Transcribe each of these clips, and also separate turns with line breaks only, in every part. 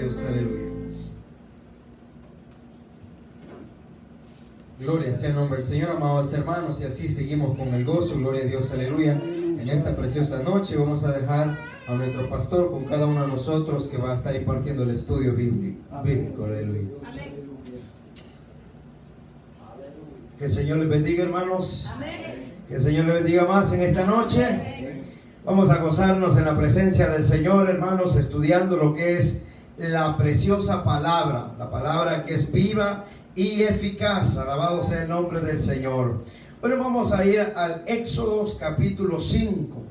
Dios, aleluya. Gloria sea el nombre del Señor, amados hermanos, y así seguimos con el gozo. Gloria a Dios, aleluya. En esta preciosa noche vamos a dejar a nuestro pastor con cada uno de nosotros que va a estar impartiendo el estudio bíblico, aleluya. Que el Señor les bendiga, hermanos. Que el Señor les bendiga más en esta noche. Vamos a gozarnos en la presencia del Señor, hermanos, estudiando lo que es la preciosa palabra, la palabra que es viva y eficaz. Alabado sea el nombre del Señor. Bueno, vamos a ir al Éxodo capítulo 5.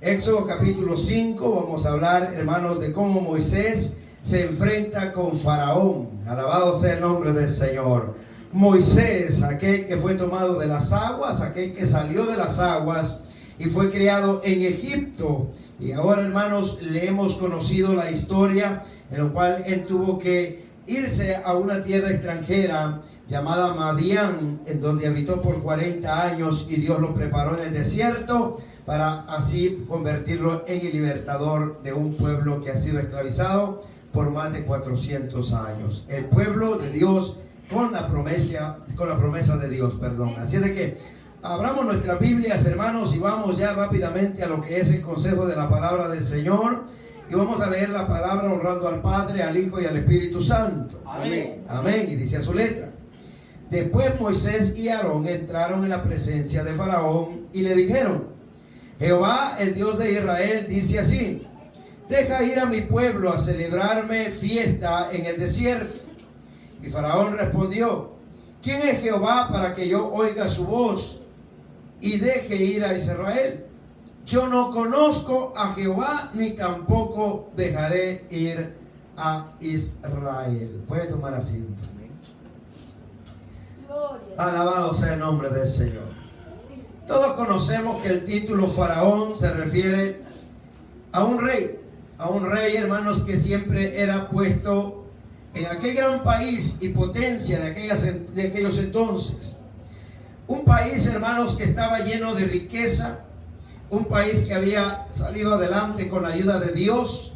Éxodo capítulo 5, vamos a hablar, hermanos, de cómo Moisés se enfrenta con Faraón. Alabado sea el nombre del Señor. Moisés, aquel que fue tomado de las aguas, aquel que salió de las aguas y fue criado en Egipto. Y ahora, hermanos, le hemos conocido la historia en la cual él tuvo que irse a una tierra extranjera llamada Madián, en donde habitó por 40 años y Dios lo preparó en el desierto para así convertirlo en el libertador de un pueblo que ha sido esclavizado por más de 400 años. El pueblo de Dios con la promesa de Dios, perdón. Así de que abramos nuestras Biblias, hermanos, y vamos ya rápidamente a lo que es el consejo de la palabra del Señor. Y vamos a leer la palabra honrando al Padre, al Hijo y al Espíritu Santo.
Amén.
Amén. Y dice a su letra: Después Moisés y Aarón entraron en la presencia de Faraón y le dijeron: Jehová, el Dios de Israel, dice así: Deja ir a mi pueblo a celebrarme fiesta en el desierto. Y Faraón respondió: ¿Quién es Jehová para que yo oiga su voz y deje ir a Israel? Yo no conozco a Jehová, ni tampoco dejaré ir a Israel. Puede tomar asiento. Alabado sea el nombre del Señor. Todos conocemos que el título Faraón se refiere a un rey, hermanos, que siempre era puesto en aquel gran país y potencia de aquellos entonces. Un país, hermanos, que estaba lleno de riqueza, un país que había salido adelante con la ayuda de Dios,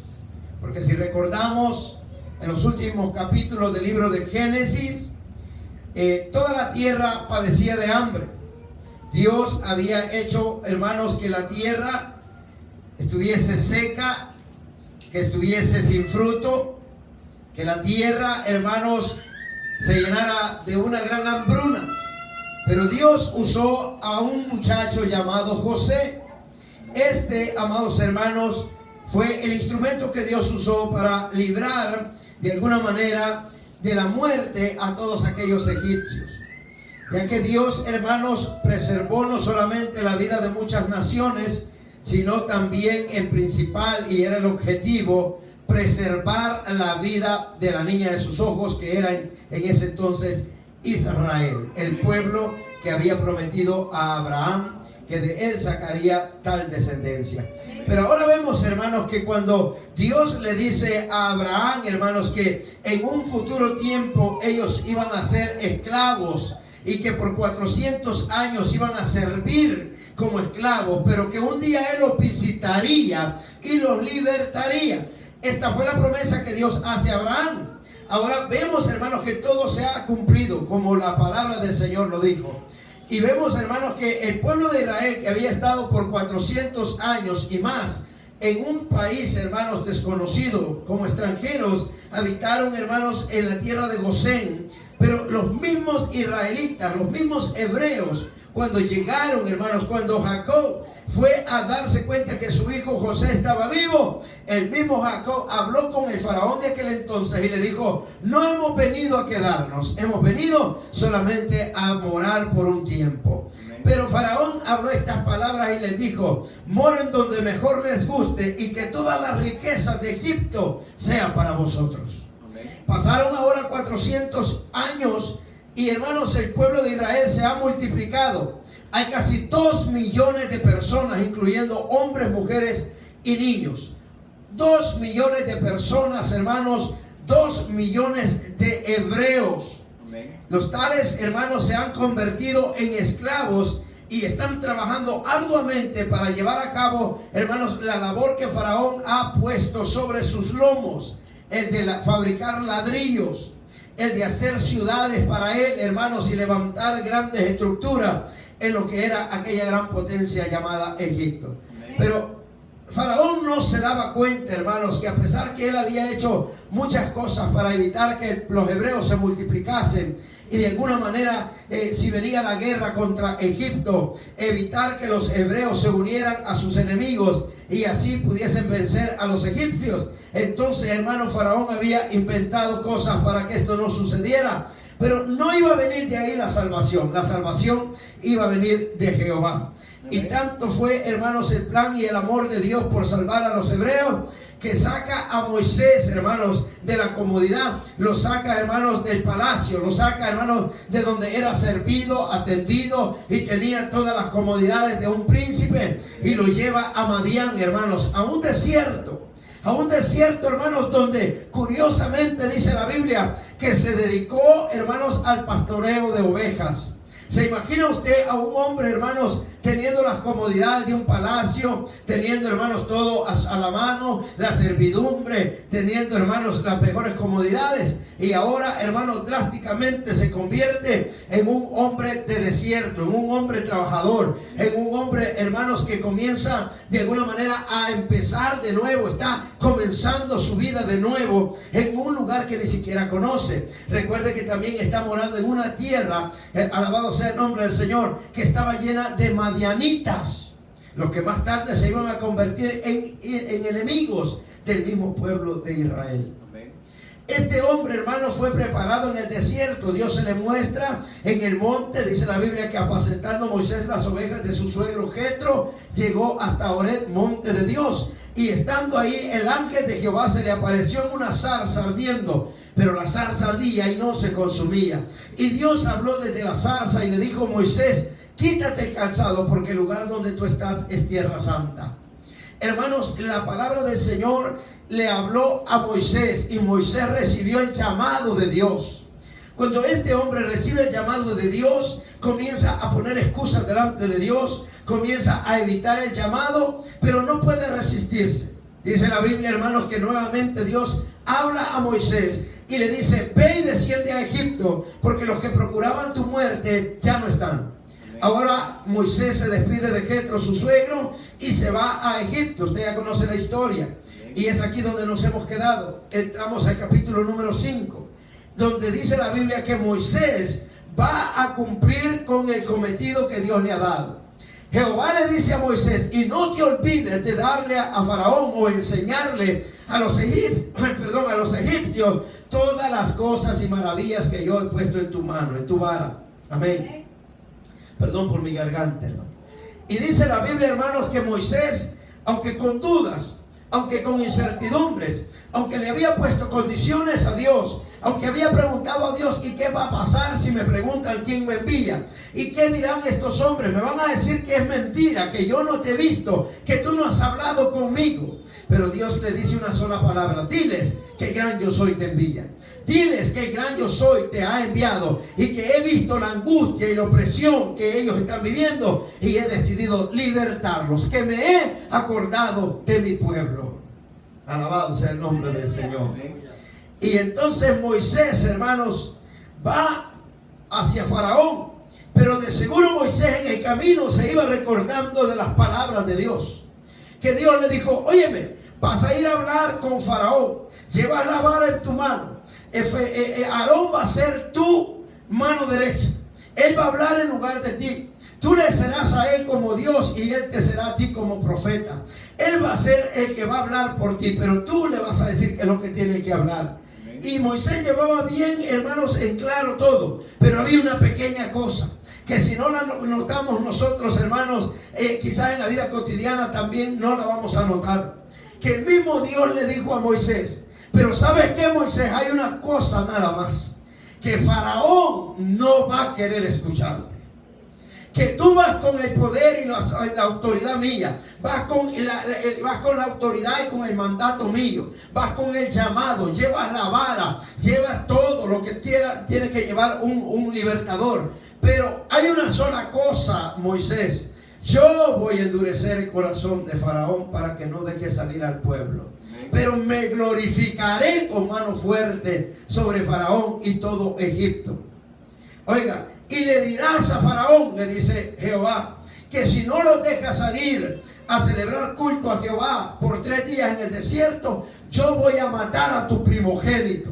porque si recordamos en los últimos capítulos del libro de Génesis, toda la tierra padecía de hambre. Dios había hecho, hermanos, que la tierra estuviese seca, que estuviese sin fruto, que la tierra, hermanos, se llenara de una gran hambruna. Pero Dios usó a un muchacho llamado José. Este, amados hermanos, fue el instrumento que Dios usó para librar de alguna manera de la muerte a todos aquellos egipcios. Ya que Dios, hermanos, preservó no solamente la vida de muchas naciones, sino también en principal, y era el objetivo, preservar la vida de la niña de sus ojos, que era en ese entonces Israel, el pueblo que había prometido a Abraham que de él sacaría tal descendencia. Pero ahora vemos, hermanos, que cuando Dios le dice a Abraham, hermanos, que en un futuro tiempo ellos iban a ser esclavos y que por 400 años iban a servir como esclavos, pero que un día él los visitaría y los libertaría. Esta fue la promesa que Dios hace a Abraham. Ahora vemos, hermanos, que todo se ha cumplido como la palabra del Señor lo dijo. Y vemos, hermanos, que el pueblo de Israel, que había estado por 400 años y más en un país, hermanos, desconocido, como extranjeros, habitaron, hermanos, en la tierra de Gosén. Pero los mismos israelitas, los mismos hebreos, cuando llegaron, hermanos, cuando Jacob fue a darse cuenta que su hijo José estaba vivo, el mismo Jacob habló con el faraón de aquel entonces y le dijo: no hemos venido a quedarnos, hemos venido solamente a morar por un tiempo. Pero Faraón habló estas palabras y les dijo: moren donde mejor les guste y que todas las riquezas de Egipto sean para vosotros. Pasaron ahora 400 años y, hermanos, el pueblo de Israel se ha multiplicado. Hay casi 2 millones de personas, incluyendo hombres, mujeres y niños. 2 millones de personas, hermanos, 2 millones de hebreos. Los tales, hermanos, se han convertido en esclavos y están trabajando arduamente para llevar a cabo, hermanos, la labor que Faraón ha puesto sobre sus lomos. el de fabricar ladrillos, el de hacer ciudades para él, hermanos, y levantar grandes estructuras en lo que era aquella gran potencia llamada Egipto. Pero Faraón no se daba cuenta, hermanos, que a pesar que él había hecho muchas cosas para evitar que los hebreos se multiplicasen, y de alguna manera, si venía la guerra contra Egipto, evitar que los hebreos se unieran a sus enemigos y así pudiesen vencer a los egipcios. Entonces, hermano, Faraón había inventado cosas para que esto no sucediera. Pero no iba a venir de ahí la salvación. La salvación iba a venir de Jehová. Y tanto fue, hermanos, el plan y el amor de Dios por salvar a los hebreos, que saca a Moisés, hermanos, de la comodidad, lo saca, hermanos, del palacio, lo saca, hermanos, de donde era servido, atendido y tenía todas las comodidades de un príncipe, y lo lleva a Madián, hermanos, a un desierto, hermanos, donde curiosamente dice la Biblia que se dedicó, hermanos, al pastoreo de ovejas. ¿Se imagina usted a un hombre, hermanos, teniendo las comodidades de un palacio, teniendo, hermanos, todo a la mano, la servidumbre, teniendo, hermanos, las mejores comodidades? Y ahora, hermanos, drásticamente se convierte en un hombre de desierto, en un hombre trabajador, en un hombre, hermanos, que comienza de alguna manera a empezar de nuevo, está comenzando su vida de nuevo en un lugar que ni siquiera conoce. Recuerde que también está morando en una tierra, alabado sea el nombre del Señor, que estaba llena de madianitas, los que más tarde se iban a convertir en enemigos del mismo pueblo de Israel. Este hombre, hermano, fue preparado en el desierto. Dios se le muestra en el monte. Dice la Biblia que apacentando Moisés las ovejas de su suegro Jetro, llegó hasta Horeb, monte de Dios. Y estando ahí, el ángel de Jehová se le apareció en una zarza ardiendo. Pero la zarza ardía y no se consumía. Y Dios habló desde la zarza y le dijo: Moisés, quítate el calzado, porque el lugar donde tú estás es tierra santa. Hermanos, la palabra del Señor le habló a Moisés y Moisés recibió el llamado de Dios. Cuando este hombre recibe el llamado de Dios, comienza a poner excusas delante de Dios, comienza a evitar el llamado, pero no puede resistirse. Dice la Biblia, hermanos, que nuevamente Dios habla a Moisés y le dice: ve y desciende a Egipto, porque los que procuraban tu muerte ya no están. Ahora Moisés se despide de Jetro, su suegro, y se va a Egipto. Usted ya conoce la historia. Y es aquí donde nos hemos quedado. Entramos al capítulo número 5, donde dice la Biblia que Moisés va a cumplir con el cometido que Dios le ha dado. Jehová le dice a Moisés: y no te olvides de darle a Faraón o enseñarle a los egipcios todas las cosas y maravillas que yo he puesto en tu mano, en tu vara. Amén. Perdón por mi garganta, hermano. Y dice la Biblia, hermanos, que Moisés, aunque con dudas, aunque con incertidumbres, aunque le había puesto condiciones a Dios, aunque había preguntado a Dios: ¿y qué va a pasar si me preguntan quién me envía? ¿Y qué dirán estos hombres? Me van a decir que es mentira, que yo no te he visto, que tú no has hablado conmigo. Pero Dios le dice una sola palabra: diles que el gran yo soy te envía. Diles que el gran yo soy te ha enviado y que he visto la angustia y la opresión que ellos están viviendo y he decidido libertarlos, que me he acordado de mi pueblo. Alabado sea el nombre del Señor. Y entonces Moisés, hermanos, va hacia Faraón, pero de seguro Moisés en el camino se iba recordando de las palabras de Dios, que Dios le dijo: óyeme, vas a ir a hablar con Faraón, llevas la vara en tu mano. Aarón va a ser tu mano derecha. Él va a hablar en lugar de ti. Tú le serás a él como Dios y él te será a ti como profeta. Él va a ser el que va a hablar por ti, pero tú le vas a decir qué es lo que tiene que hablar. Y Moisés llevaba bien, hermanos, en claro todo, pero había una pequeña cosa que si no la notamos nosotros, hermanos, quizás en la vida cotidiana también no la vamos a notar. Que el mismo Dios le dijo a Moisés: pero ¿sabes qué, Moisés? Hay una cosa nada más, que Faraón no va a querer escucharte. Que tú vas con el poder y la autoridad mía, vas con la autoridad y con el mandato mío, vas con el llamado, llevas la vara, llevas todo lo que tiene que llevar un libertador. Pero hay una sola cosa, Moisés: Yo voy a endurecer el corazón de Faraón para que no deje salir al pueblo. Pero me glorificaré con mano fuerte sobre Faraón y todo Egipto. Oiga, y le dirás a Faraón, le dice Jehová, que si no los dejas salir a celebrar culto a Jehová por 3 días en el desierto, yo voy a matar a tu primogénito.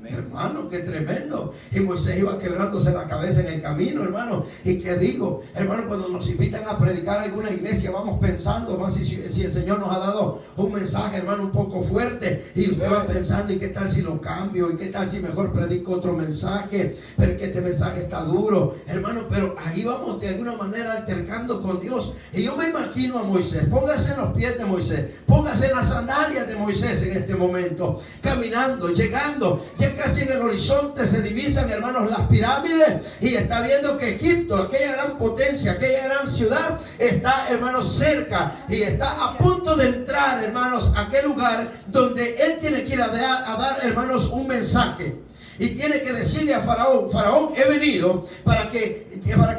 Hermano, qué tremendo. Y Moisés iba quebrándose la cabeza en el camino, hermano. Y qué digo, hermano, cuando nos invitan a predicar a alguna iglesia, vamos pensando más si el Señor nos ha dado un mensaje, hermano, un poco fuerte, y usted va pensando, ¿y qué tal si lo cambio? ¿Y qué tal si mejor predico otro mensaje? Pero es que este mensaje está duro, hermano. Pero ahí vamos de alguna manera altercando con Dios. Y yo me imagino a Moisés, póngase en los pies de Moisés, póngase en las sandalias de Moisés en este momento, caminando, llegando, ya casi en el horizonte se divisan, hermanos, las pirámides, y está viendo que Egipto, aquella gran potencia, aquella gran ciudad, está, hermanos, cerca, y está a punto de entrar, hermanos, a aquel lugar donde él tiene que ir a dar, hermanos, un mensaje. Y tiene que decirle a Faraón: Faraón, he venido para que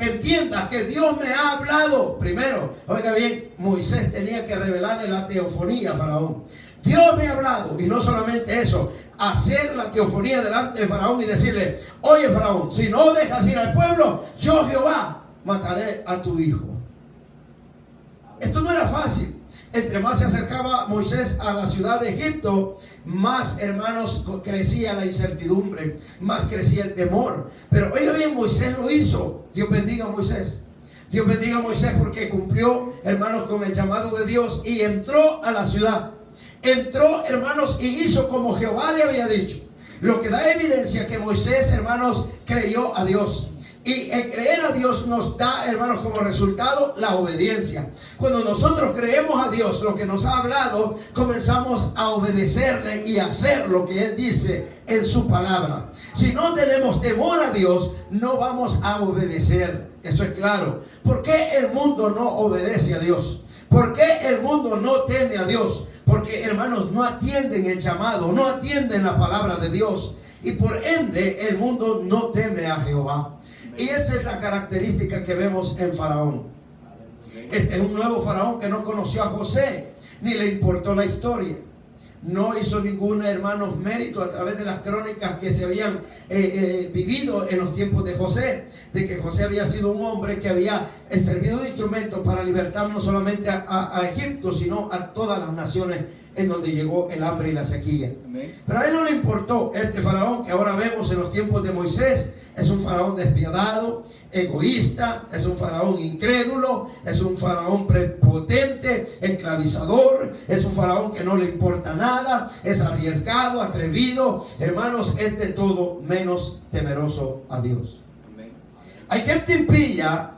entiendas que Dios me ha hablado. Primero, oiga bien, Moisés tenía que revelarle la teofonía a Faraón. Dios me ha hablado, y no solamente eso, hacer la teofonía delante de Faraón y decirle: oye, Faraón, si no dejas ir al pueblo, yo, Jehová, mataré a tu hijo. Esto no era fácil. Entre más se acercaba Moisés a la ciudad de Egipto, más, hermanos, crecía la incertidumbre, más crecía el temor. Pero oiga bien, Moisés lo hizo. Dios bendiga a Moisés. Dios bendiga a Moisés porque cumplió, hermanos, con el llamado de Dios y entró a la ciudad. Entró, hermanos, y hizo como Jehová le había dicho. Lo que da evidencia que Moisés, hermanos, creyó a Dios. Y el creer a Dios nos da, hermanos, como resultado la obediencia. Cuando nosotros creemos a Dios, lo que nos ha hablado, comenzamos a obedecerle y a hacer lo que Él dice en su palabra. Si no tenemos temor a Dios, no vamos a obedecer. Eso es claro. ¿Por qué el mundo no obedece a Dios? ¿Por qué el mundo no teme a Dios? Porque, hermanos, no atienden el llamado, no atienden la palabra de Dios. Y por ende, el mundo no teme a Jehová. Y esa es la característica que vemos en Faraón. Este es un nuevo Faraón que no conoció a José, ni le importó la historia. No hizo ningún, hermanos, mérito a través de las crónicas que se habían vivido en los tiempos de José, de que José había sido un hombre que había servido de instrumento para libertar no solamente a Egipto, sino a todas las naciones en donde llegó el hambre y la sequía. Amén. Pero a él no le importó. Este Faraón que ahora vemos en los tiempos de Moisés es un Faraón despiadado, egoísta, es un Faraón incrédulo, es un Faraón prepotente, esclavizador, es un Faraón que no le importa nada, es arriesgado, atrevido, hermanos, es de todo menos temeroso a Dios. Amén. Hay gente impía,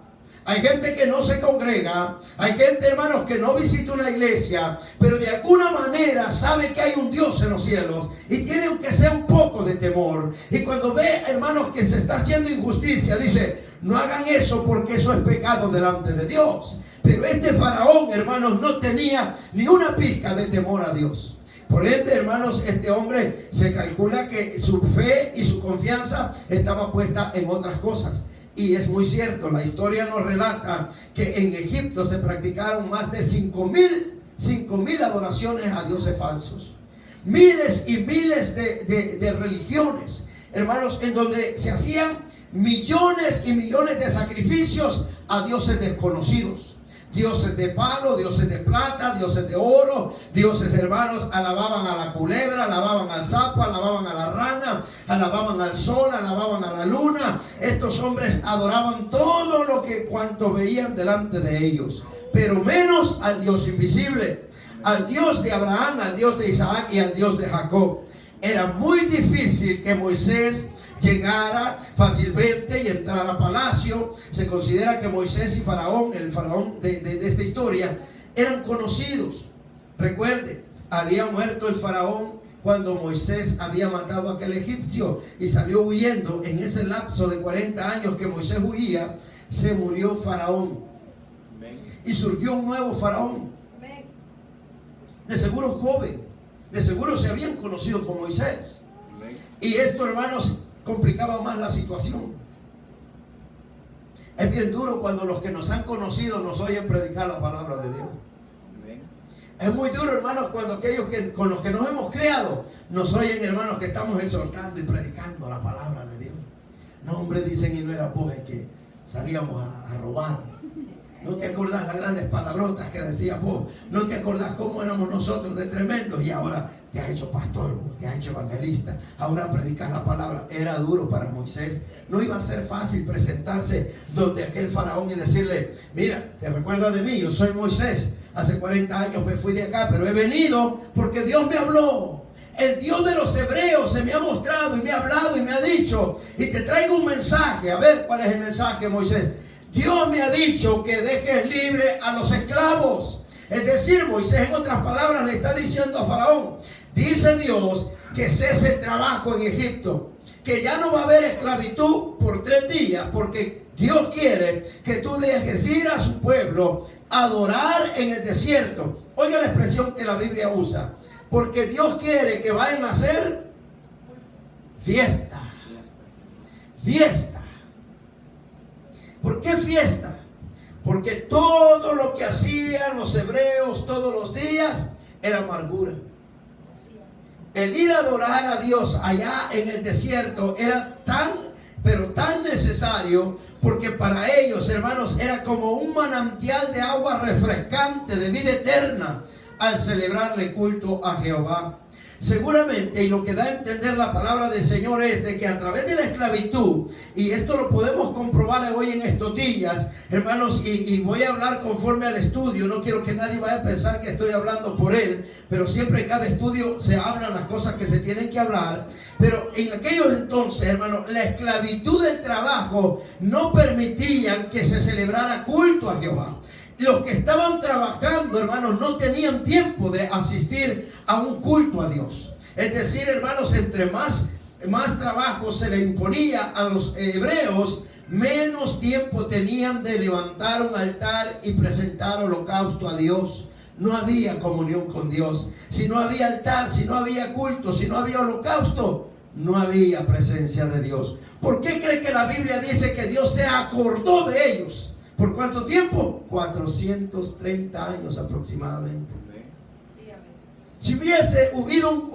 hay gente que no se congrega, hay gente, hermanos, que no visita una iglesia, pero de alguna manera sabe que hay un Dios en los cielos y tiene aunque sea un poco de temor. Y cuando ve, hermanos, que se está haciendo injusticia, dice: no hagan eso porque eso es pecado delante de Dios. Pero este Faraón, hermanos, no tenía ni una pizca de temor a Dios. Por ende, hermanos, este hombre se calcula que su fe y su confianza estaba puesta en otras cosas. Y es muy cierto, la historia nos relata que en Egipto se practicaron más de 5,000 adoraciones a dioses falsos. Miles y miles de religiones, hermanos, en donde se hacían millones y millones de sacrificios a dioses desconocidos. Dioses de palo, dioses de plata, dioses de oro, dioses, hermanos, alababan a la culebra, alababan al sapo, alababan a la rana, alababan al sol, alababan a la luna. Estos hombres adoraban todo lo que cuanto veían delante de ellos, pero menos al Dios invisible, al Dios de Abraham, al Dios de Isaac y al Dios de Jacob. Era muy difícil que Moisés llegara fácilmente y entrara a palacio. Se considera que Moisés y Faraón, el Faraón de esta historia, eran conocidos. Recuerde, había muerto el Faraón cuando Moisés había matado a aquel egipcio y salió huyendo. En ese lapso de 40 años que Moisés huía, se murió Faraón y surgió un nuevo Faraón, de seguro joven, de seguro se habían conocido con Moisés. Y esto, hermanos, complicaba más la situación. Es bien duro cuando los que nos han conocido nos oyen predicar la palabra de Dios. Es muy duro, hermanos, cuando aquellos con los que nos hemos criado nos oyen, hermanos, que estamos exhortando y predicando la palabra de Dios. No, hombre, dicen, y no era pues que salíamos a robar. ¿No te acordás las grandes palabrotas que decías vos? ¿No te acordás cómo éramos nosotros de tremendos? Y ahora te has hecho pastor, te has hecho evangelista, ahora predicas la palabra. Era duro para Moisés. No iba a ser fácil presentarse donde aquel faraón y decirle: mira, ¿te recuerdas de mí? Yo soy Moisés. Hace 40 años me fui de acá, pero he venido porque Dios me habló. El Dios de los hebreos se me ha mostrado y me ha hablado y me ha dicho, y te traigo un mensaje. A ver, ¿cuál es el mensaje, Moisés? Dios me ha dicho que dejes libre a los esclavos. Es decir, Moisés, en otras palabras, le está diciendo a Faraón: dice Dios que cese el trabajo en Egipto, que ya no va a haber esclavitud por 3 días, porque Dios quiere que tú dejes ir a su pueblo a adorar en el desierto. Oiga la expresión que la Biblia usa: porque Dios quiere que vayan a hacer fiesta. Fiesta. ¿Por qué fiesta? Porque todo lo que hacían los hebreos todos los días era amargura. El ir a adorar a Dios allá en el desierto era pero tan necesario, porque para ellos, hermanos, era como un manantial de agua refrescante, de vida eterna, al celebrarle culto a Jehová. Seguramente, y lo que da a entender la palabra del Señor es de que a través de la esclavitud, y esto lo podemos comprobar hoy en estos días, hermanos, y voy a hablar conforme al estudio. No quiero que nadie vaya a pensar que estoy hablando por él, pero siempre en cada estudio se hablan las cosas que se tienen que hablar. Pero en aquellos entonces, hermanos, la esclavitud del trabajo no permitían que se celebrara culto a Jehová. Los que estaban trabajando, hermanos, no tenían tiempo de asistir a un culto a Dios. Es decir, hermanos, entre más trabajo se le imponía a los hebreos, menos tiempo tenían de levantar un altar y presentar holocausto a Dios. No había comunión con Dios. Si no había altar, si no había culto, si no había holocausto, no había presencia de Dios. ¿Por qué cree que la Biblia dice que Dios se acordó de ellos? ¿Por cuánto tiempo? 430 años aproximadamente. Si hubiese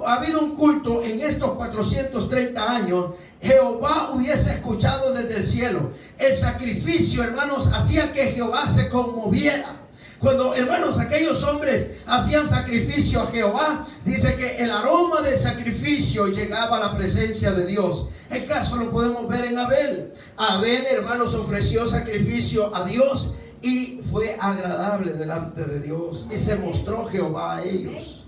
habido un culto en estos 430 años, Jehová hubiese escuchado desde el cielo. El sacrificio, hermanos, hacía que Jehová se conmoviera. Cuando, hermanos, aquellos hombres hacían sacrificio a Jehová, dice que el aroma del sacrificio llegaba a la presencia de Dios. El caso lo podemos ver en Abel. Abel, hermanos, ofreció sacrificio a Dios y fue agradable delante de Dios, y se mostró Jehová a ellos.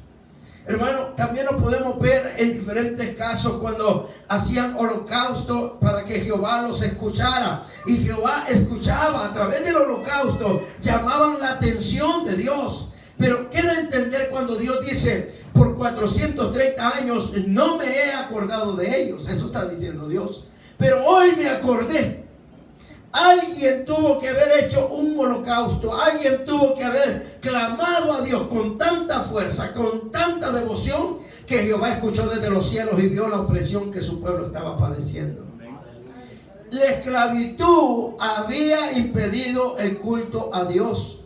Hermano, también lo podemos ver en diferentes casos cuando hacían holocausto para que Jehová los escuchara. Y Jehová escuchaba a través del holocausto, llamaban la atención de Dios. Pero queda entender cuando Dios dice: por 430 años no me he acordado de ellos. Eso está diciendo Dios. Pero hoy me acordé. Alguien tuvo que haber hecho un holocausto. Alguien tuvo que haber clamado a Dios con tanta fuerza, con tanta devoción, que Jehová escuchó desde los cielos y vio la opresión que su pueblo estaba padeciendo. La esclavitud había impedido el culto a Dios.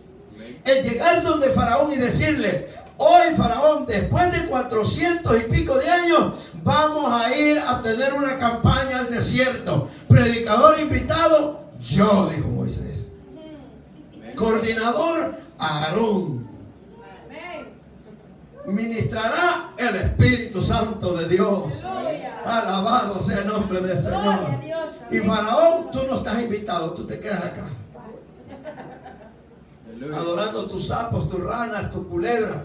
El llegar donde Faraón y decirle: hoy, Faraón, después de 400 y pico de años, vamos a ir a tener una campaña al desierto. Predicador invitado, yo, dijo Moisés. Coordinador, Aarón. Ministrará el Espíritu Santo de Dios. Alabado sea el nombre del Señor. Y Faraón, tú no estás invitado, tú te quedas acá, adorando tus sapos, tus ranas, tus culebras,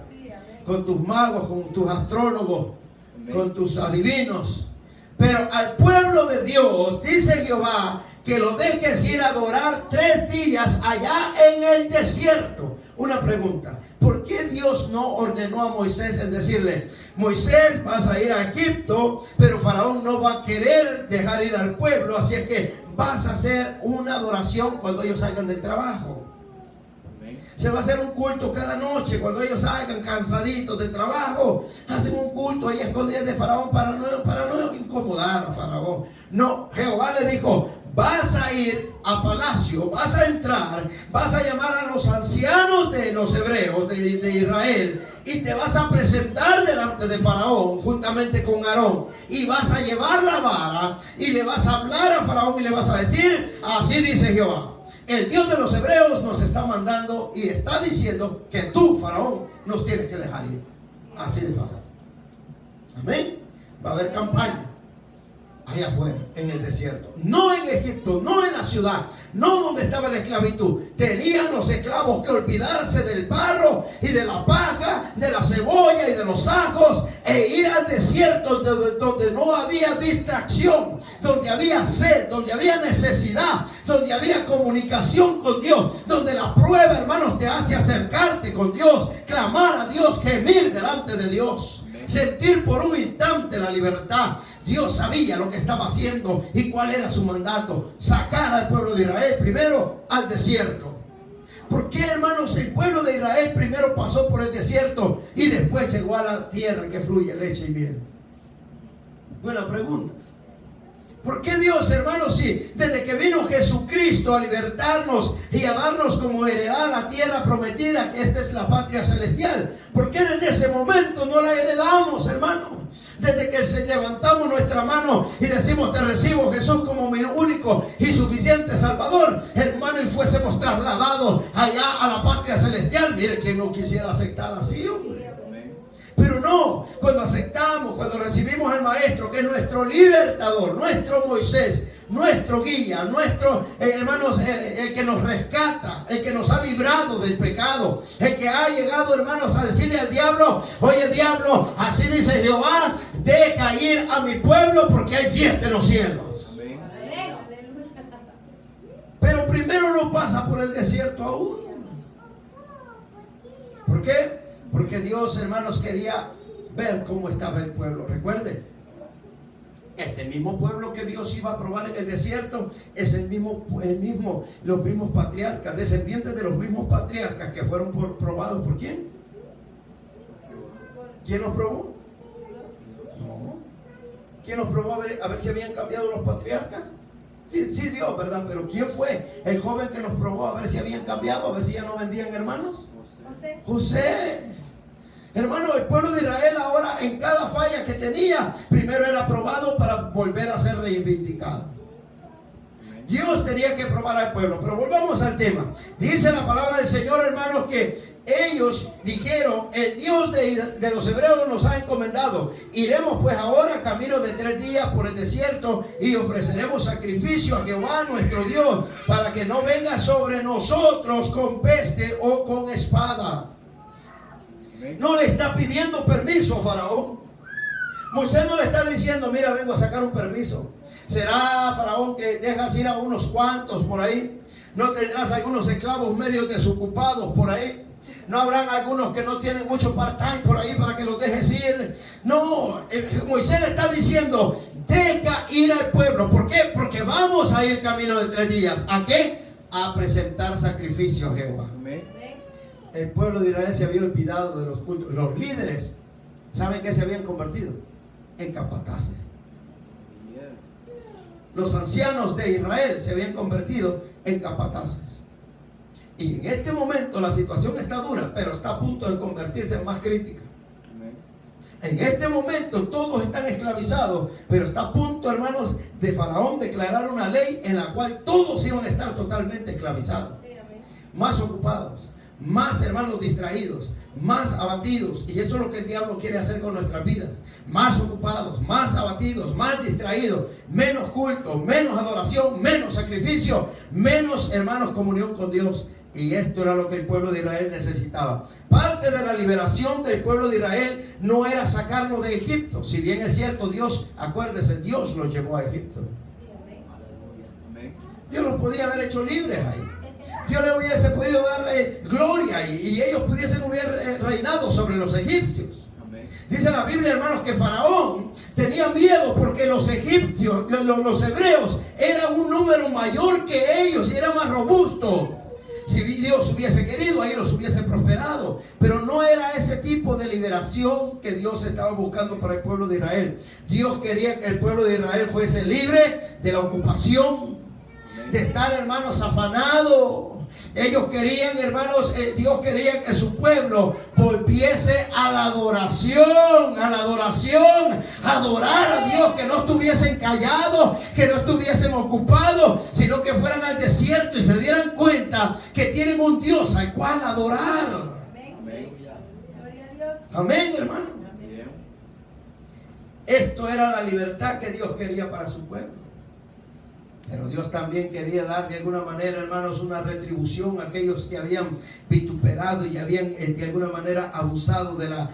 con tus magos, con tus astrólogos, con tus adivinos. Pero al pueblo de Dios, dice Jehová, que lo dejes ir a adorar 3 días allá en el desierto. Una pregunta: ¿por qué Dios no ordenó a Moisés en decirle: Moisés, vas a ir a Egipto, pero Faraón no va a querer dejar ir al pueblo, así es que vas a hacer una adoración cuando ellos salgan del trabajo? Se va a hacer un culto cada noche cuando ellos salgan cansaditos del trabajo. Hacen un culto ahí escondidos de Faraón para no incomodar a Faraón. No, Jehová le dijo: vas a ir a palacio, vas a entrar, vas a llamar a los ancianos de los hebreos de Israel y te vas a presentar delante de Faraón juntamente con Aarón y vas a llevar la vara y le vas a hablar a Faraón y le vas a decir: así dice Jehová, el Dios de los hebreos nos está mandando y está diciendo que tú, Faraón, nos tienes que dejar ir. Así de fácil. Amén. Va a haber campaña allá afuera, en el desierto. No en Egipto, no en la ciudad, no donde estaba la esclavitud. Tenían los esclavos que olvidarse del barro y de la paja, de la cebolla y de los ajos, e ir al desierto donde no había distracción, donde había sed, donde había necesidad, donde había comunicación con Dios, donde la prueba, hermanos, te hace acercarte con Dios, clamar a Dios, gemir delante de Dios, sentir por un instante la libertad. Dios sabía lo que estaba haciendo y cuál era su mandato: sacar al pueblo de Israel primero al desierto. ¿Por qué, hermanos, el pueblo de Israel primero pasó por el desierto y después llegó a la tierra que fluye leche y miel? Buena pregunta. ¿Por qué Dios, hermanos, si desde que vino Jesucristo a libertarnos y a darnos como heredad la tierra prometida, que esta es la patria celestial, por qué desde ese momento no la heredamos, hermano? Desde que levantamos nuestra mano y decimos: te recibo, Jesús, como mi único y suficiente Salvador, hermano, y fuésemos trasladados allá a la patria celestial. Mire, que no quisiera aceptar así, hombre. Pero no, cuando aceptamos, cuando recibimos al Maestro, que es nuestro libertador, nuestro Moisés, nuestro guía, nuestro, hermanos, el que nos rescata, el que nos ha librado del pecado, el que ha llegado, hermanos, a decirle al diablo: oye, diablo, así dice Jehová, deja ir a mi pueblo porque hay fiesta en los cielos. Amén. Pero primero no pasa por el desierto aún. ¿Por qué? Porque Dios, hermanos, quería ver cómo estaba el pueblo. Recuerde, este mismo pueblo que Dios iba a probar en el desierto es los mismos patriarcas, descendientes de los mismos patriarcas que fueron probados por ¿quién? ¿Quién los probó? No. ¿Quién los probó a ver si habían cambiado los patriarcas? Sí, Dios, ¿verdad? Pero ¿quién fue el joven que los probó a ver si habían cambiado, a ver si ya no vendían hermanos? José. Hermano, el pueblo de Israel ahora, en cada falla que tenía, primero era probado para volver a ser reivindicado. Dios tenía que probar al pueblo. Pero volvamos al tema. Dice la palabra del Señor, hermanos, que ellos dijeron: el Dios de los hebreos nos ha encomendado. Iremos pues ahora camino de 3 días por el desierto y ofreceremos sacrificio a Jehová nuestro Dios, para que no venga sobre nosotros con peste o con espada. No le está pidiendo permiso a Faraón. Moisés no le está diciendo: mira, vengo a sacar un permiso. ¿Será, Faraón, que dejas ir a unos cuantos por ahí? ¿No tendrás algunos esclavos medio desocupados por ahí? ¿No habrán algunos que no tienen mucho part-time por ahí para que los dejes ir? No, Moisés le está diciendo: deja ir al pueblo. ¿Por qué? Porque vamos a ir camino de 3 días. ¿A qué? A presentar sacrificio a Jehová. El pueblo de Israel se había olvidado de los cultos. Los líderes, ¿saben qué se habían convertido? En capataces. Los ancianos de Israel se habían convertido en capataces. Y en este momento la situación está dura, pero está a punto de convertirse en más crítica. En este momento todos están esclavizados, pero está a punto, hermanos, de Faraón declarar una ley en la cual todos iban a estar totalmente esclavizados. Más ocupados, más, hermanos, distraídos, más abatidos. Y eso es lo que el diablo quiere hacer con nuestras vidas: más ocupados, más abatidos, más distraídos, menos culto, menos adoración, menos sacrificio, menos, hermanos, comunión con Dios. Y esto era lo que el pueblo de Israel necesitaba. Parte de la liberación del pueblo de Israel no era sacarlo de Egipto. Si bien es cierto, Dios, acuérdese, Dios los llevó a Egipto. Dios los podía haber hecho libres ahí. Dios le hubiese podido dar gloria y ellos pudiesen haber reinado sobre los egipcios. Dice la Biblia, hermanos, que Faraón tenía miedo porque los egipcios, los hebreos, eran un número mayor que ellos y era más robusto. Si Dios hubiese querido, ahí los hubiese prosperado. Pero no era ese tipo de liberación que Dios estaba buscando para el pueblo de Israel. Dios quería que el pueblo de Israel fuese libre de la ocupación, de estar, hermanos, afanados. Ellos querían, hermanos, Dios quería que su pueblo volviese a la adoración, a adorar a Dios, que no estuviesen callados, que no estuviesen ocupados, sino que fueran al desierto y se dieran cuenta que tienen un Dios al cual adorar.
Amén.
Amén, hermano. Esto era la libertad que Dios quería para su pueblo. Pero Dios también quería dar de alguna manera, hermanos, una retribución a aquellos que habían vituperado y habían de alguna manera abusado de la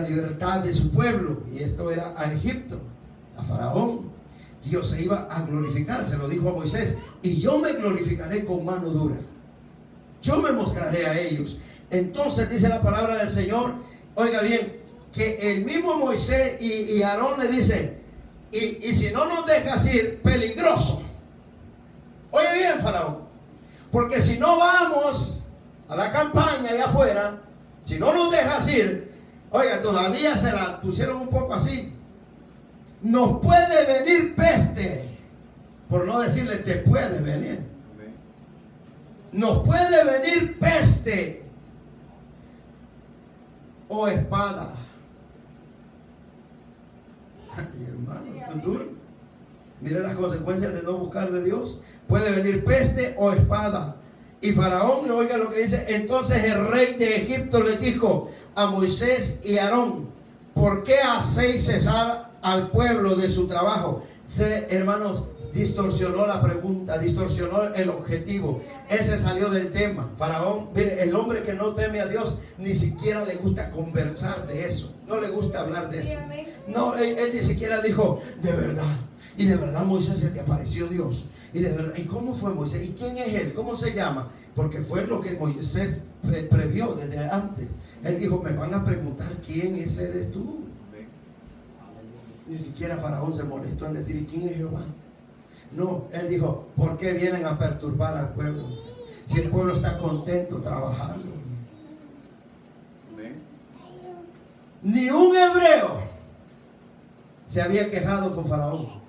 libertad de su pueblo. Y esto era a Egipto, a Faraón. Dios se iba a glorificar, se lo dijo a Moisés: y yo me glorificaré con mano dura. Yo me mostraré a ellos. Entonces dice la palabra del Señor, oiga bien, que el mismo Moisés y Aarón le dicen: y si no nos dejas ir, peligroso. Oye bien, Faraón, porque si no vamos a la campaña allá afuera, si no nos dejas ir, oiga, todavía se la pusieron un poco así. Nos puede venir peste, por no decirle te puede venir. Nos puede venir peste o espada. Ay, hermano, esto es duro. Mire las consecuencias de no buscar de Dios. Puede venir peste o espada. Y Faraón, oiga lo que dice: entonces el rey de Egipto le dijo a Moisés y Aarón: ¿por qué hacéis cesar al pueblo de su trabajo? Hermanos, distorsionó la pregunta, distorsionó el objetivo. Él se salió del tema. Faraón, mire, el hombre que no teme a Dios ni siquiera le gusta conversar de eso. No le gusta hablar de eso. No, él ni siquiera dijo: de verdad. Y de verdad, Moisés, se te apareció Dios. Y de verdad, ¿y cómo fue Moisés? ¿Y quién es él? ¿Cómo se llama? Porque fue lo que Moisés previó desde antes. Él dijo: me van a preguntar quién eres tú. Ni siquiera Faraón se molestó en decir: ¿y quién es Jehová? No, él dijo: ¿por qué vienen a perturbar al pueblo? Si el pueblo está contento trabajando. Ni un hebreo se había quejado con Faraón.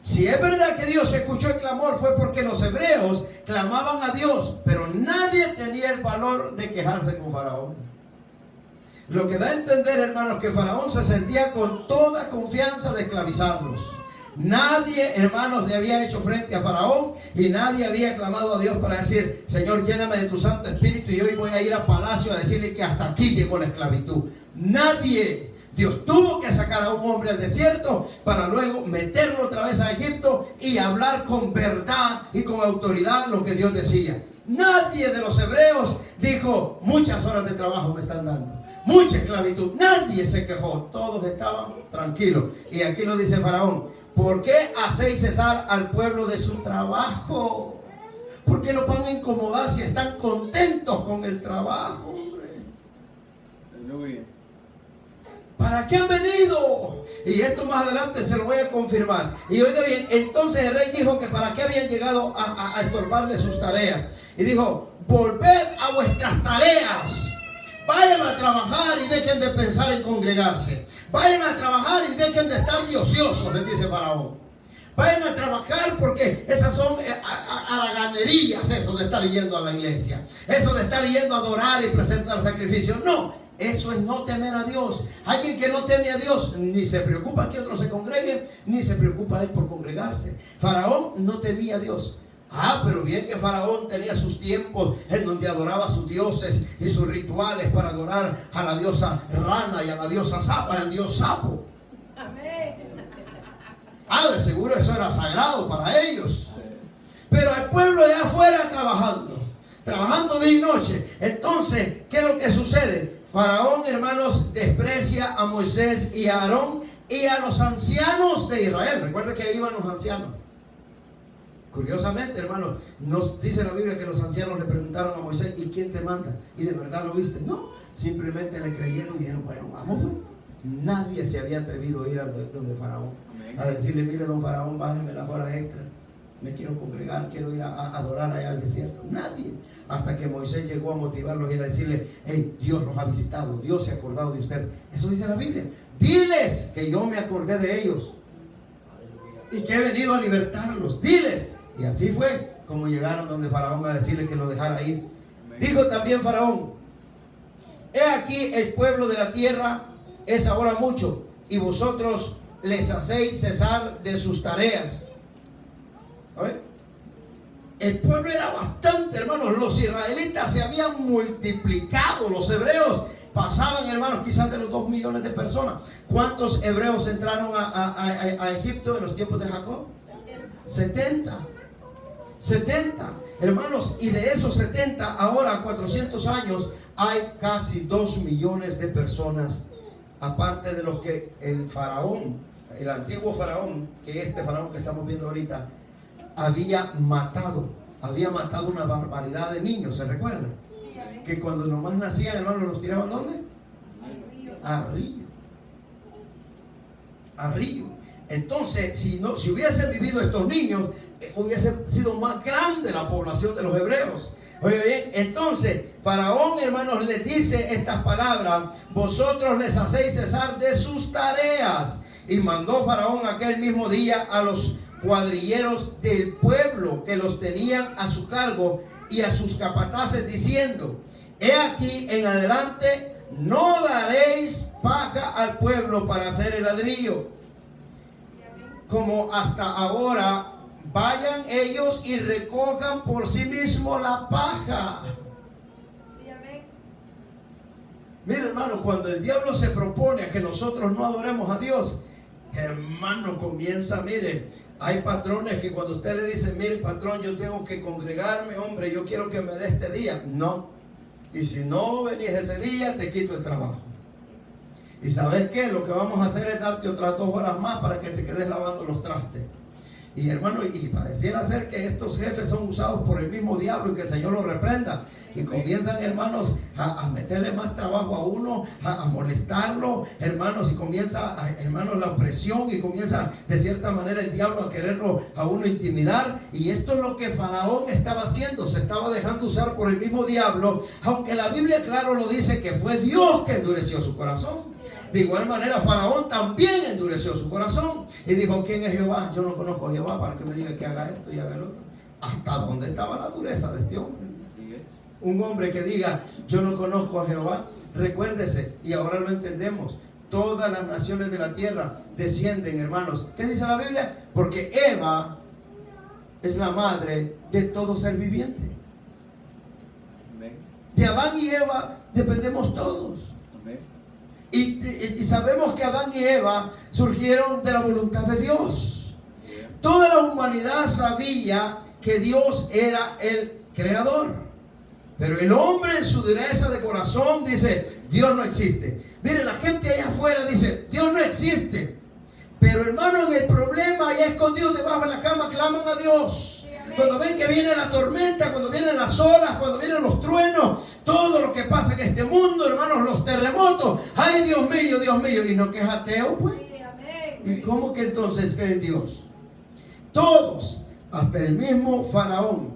Si es verdad que Dios escuchó el clamor, fue porque los hebreos clamaban a Dios, pero nadie tenía el valor de quejarse con Faraón. Lo que da a entender, hermanos, que Faraón se sentía con toda confianza de esclavizarlos. Nadie, hermanos, le había hecho frente a Faraón y nadie había clamado a Dios para decir: Señor, lléname de tu Santo Espíritu y hoy voy a ir al palacio a decirle que hasta aquí llegó la esclavitud. Nadie. Dios tuvo que sacar a un hombre al desierto para luego meterlo otra vez a Egipto y hablar con verdad y con autoridad lo que Dios decía. Nadie de los hebreos dijo: muchas horas de trabajo me están dando, mucha esclavitud. Nadie se quejó, todos estaban tranquilos. Y aquí lo dice Faraón: ¿por qué hacéis cesar al pueblo de su trabajo? ¿Por qué los van a incomodar si están contentos con el trabajo, hombre?
Aleluya.
¿Para qué han venido? Y esto más adelante se lo voy a confirmar. Y oiga bien, entonces el rey dijo que para qué habían llegado a estorbar de sus tareas. Y dijo: volved a vuestras tareas. Vayan a trabajar y dejen de pensar en congregarse. Vayan a trabajar y dejen de estar ociosos, les dice Faraón. Vayan a trabajar porque esas son haraganerías, eso de estar yendo a la iglesia. Eso de estar yendo a adorar y presentar sacrificios. No. Eso es no temer a Dios. Alguien que no teme a Dios ni se preocupa que otros se congreguen, ni se preocupa él por congregarse. Faraón no temía a Dios. Pero bien que Faraón tenía sus tiempos en donde adoraba a sus dioses y sus rituales para adorar a la diosa rana y a la diosa sapo, al dios sapo.
Amén.
De seguro eso era sagrado para ellos. Pero el pueblo de afuera trabajando día y noche. Entonces, ¿qué es lo que sucede? Faraón, hermanos, desprecia a Moisés y a Aarón y a los ancianos de Israel. Recuerda que ahí iban los ancianos. Curiosamente, hermanos, nos dice la Biblia que los ancianos le preguntaron a Moisés: ¿y quién te manda? ¿Y de verdad lo viste? No, simplemente le creyeron y dijeron: bueno, vamos. Nadie se había atrevido a ir a donde Faraón a decirle: mire, don Faraón, bájeme las horas extras, me quiero congregar, quiero ir a adorar allá al desierto. Nadie. Hasta que Moisés llegó a motivarlos y a decirle: hey, Dios los ha visitado, Dios se ha acordado de usted. Eso dice la Biblia. Diles que yo me acordé de ellos y que he venido a libertarlos. Diles. Y así fue. como llegaron donde Faraón a decirle que lo dejara ir.
Amén.
Dijo también Faraón: he aquí el pueblo de la tierra es ahora mucho, y vosotros les hacéis cesar de sus tareas. ¿Oye? El pueblo era bastante, hermanos. Los israelitas se habían multiplicado. Los hebreos pasaban, hermanos, quizás de los 2 millones de personas. ¿Cuántos hebreos entraron a Egipto en los tiempos de Jacob? 70. Hermanos, y de esos 70, ahora 400 años, hay casi 2 millones de personas, aparte de los que el faraón, el antiguo faraón, que este faraón que estamos viendo ahorita, había matado una barbaridad de niños. ¿Se recuerda? Que cuando nomás nacían, hermanos, los tiraban ¿dónde? A río. Entonces, si hubiesen vivido estos niños, hubiese sido más grande la población de los hebreos. Oye bien, entonces Faraón, hermanos, les dice estas palabras: vosotros les hacéis cesar de sus tareas. Y mandó Faraón aquel mismo día a los cuadrilleros del pueblo que los tenían a su cargo y a sus capataces, diciendo: he aquí en adelante no daréis paja al pueblo para hacer el ladrillo, como hasta ahora. Vayan ellos y recojan por sí mismos la paja. Mire, hermano, cuando el diablo se propone a que nosotros no adoremos a Dios, hermano, comienza, mire, hay patrones que cuando usted le dice: mire, patrón, yo tengo que congregarme, hombre, yo quiero que me dé este día. No. Y si no venís ese día, te quito el trabajo. ¿Y sabes qué? Lo que vamos a hacer es darte otras 2 horas más para que te quedes lavando los trastes. Y hermano, y pareciera ser que estos jefes son usados por el mismo diablo, y que el Señor los reprenda. Y comienzan, hermanos, a meterle más trabajo a uno, a molestarlo, hermanos, y comienza, hermanos, la opresión, y comienza de cierta manera el diablo a quererlo a uno intimidar. Y esto es lo que Faraón estaba haciendo, se estaba dejando usar por el mismo diablo, aunque la Biblia, claro, lo dice que fue Dios que endureció su corazón. De igual manera, Faraón también endureció su corazón y dijo: ¿quién es Jehová? Yo no conozco a Jehová para que me diga que haga esto y haga el otro. ¿Hasta dónde estaba la dureza de este hombre? Un hombre que diga: yo no conozco a Jehová. Recuérdese, y ahora lo entendemos, todas las naciones de la tierra descienden, hermanos. ¿Qué dice la Biblia? Porque Eva es la madre de todo ser viviente. De Adán y Eva dependemos todos. Y sabemos que Adán y Eva surgieron de la voluntad de Dios. Toda la humanidad sabía que Dios era el creador, pero el hombre, en su dureza de corazón, dice: Dios no existe. Mire, la gente allá afuera dice: Dios no existe. Pero, hermano, en el problema, allá escondidos debajo de la cama, claman a Dios. Cuando ven que viene la tormenta, cuando vienen las olas, cuando vienen los truenos, todo lo que pasa en este mundo, hermanos, los terremotos. ¡Ay, Dios mío, Dios mío! ¿Y no que es ateo, pues? ¿Y cómo que entonces creen en Dios? Todos, hasta el mismo Faraón.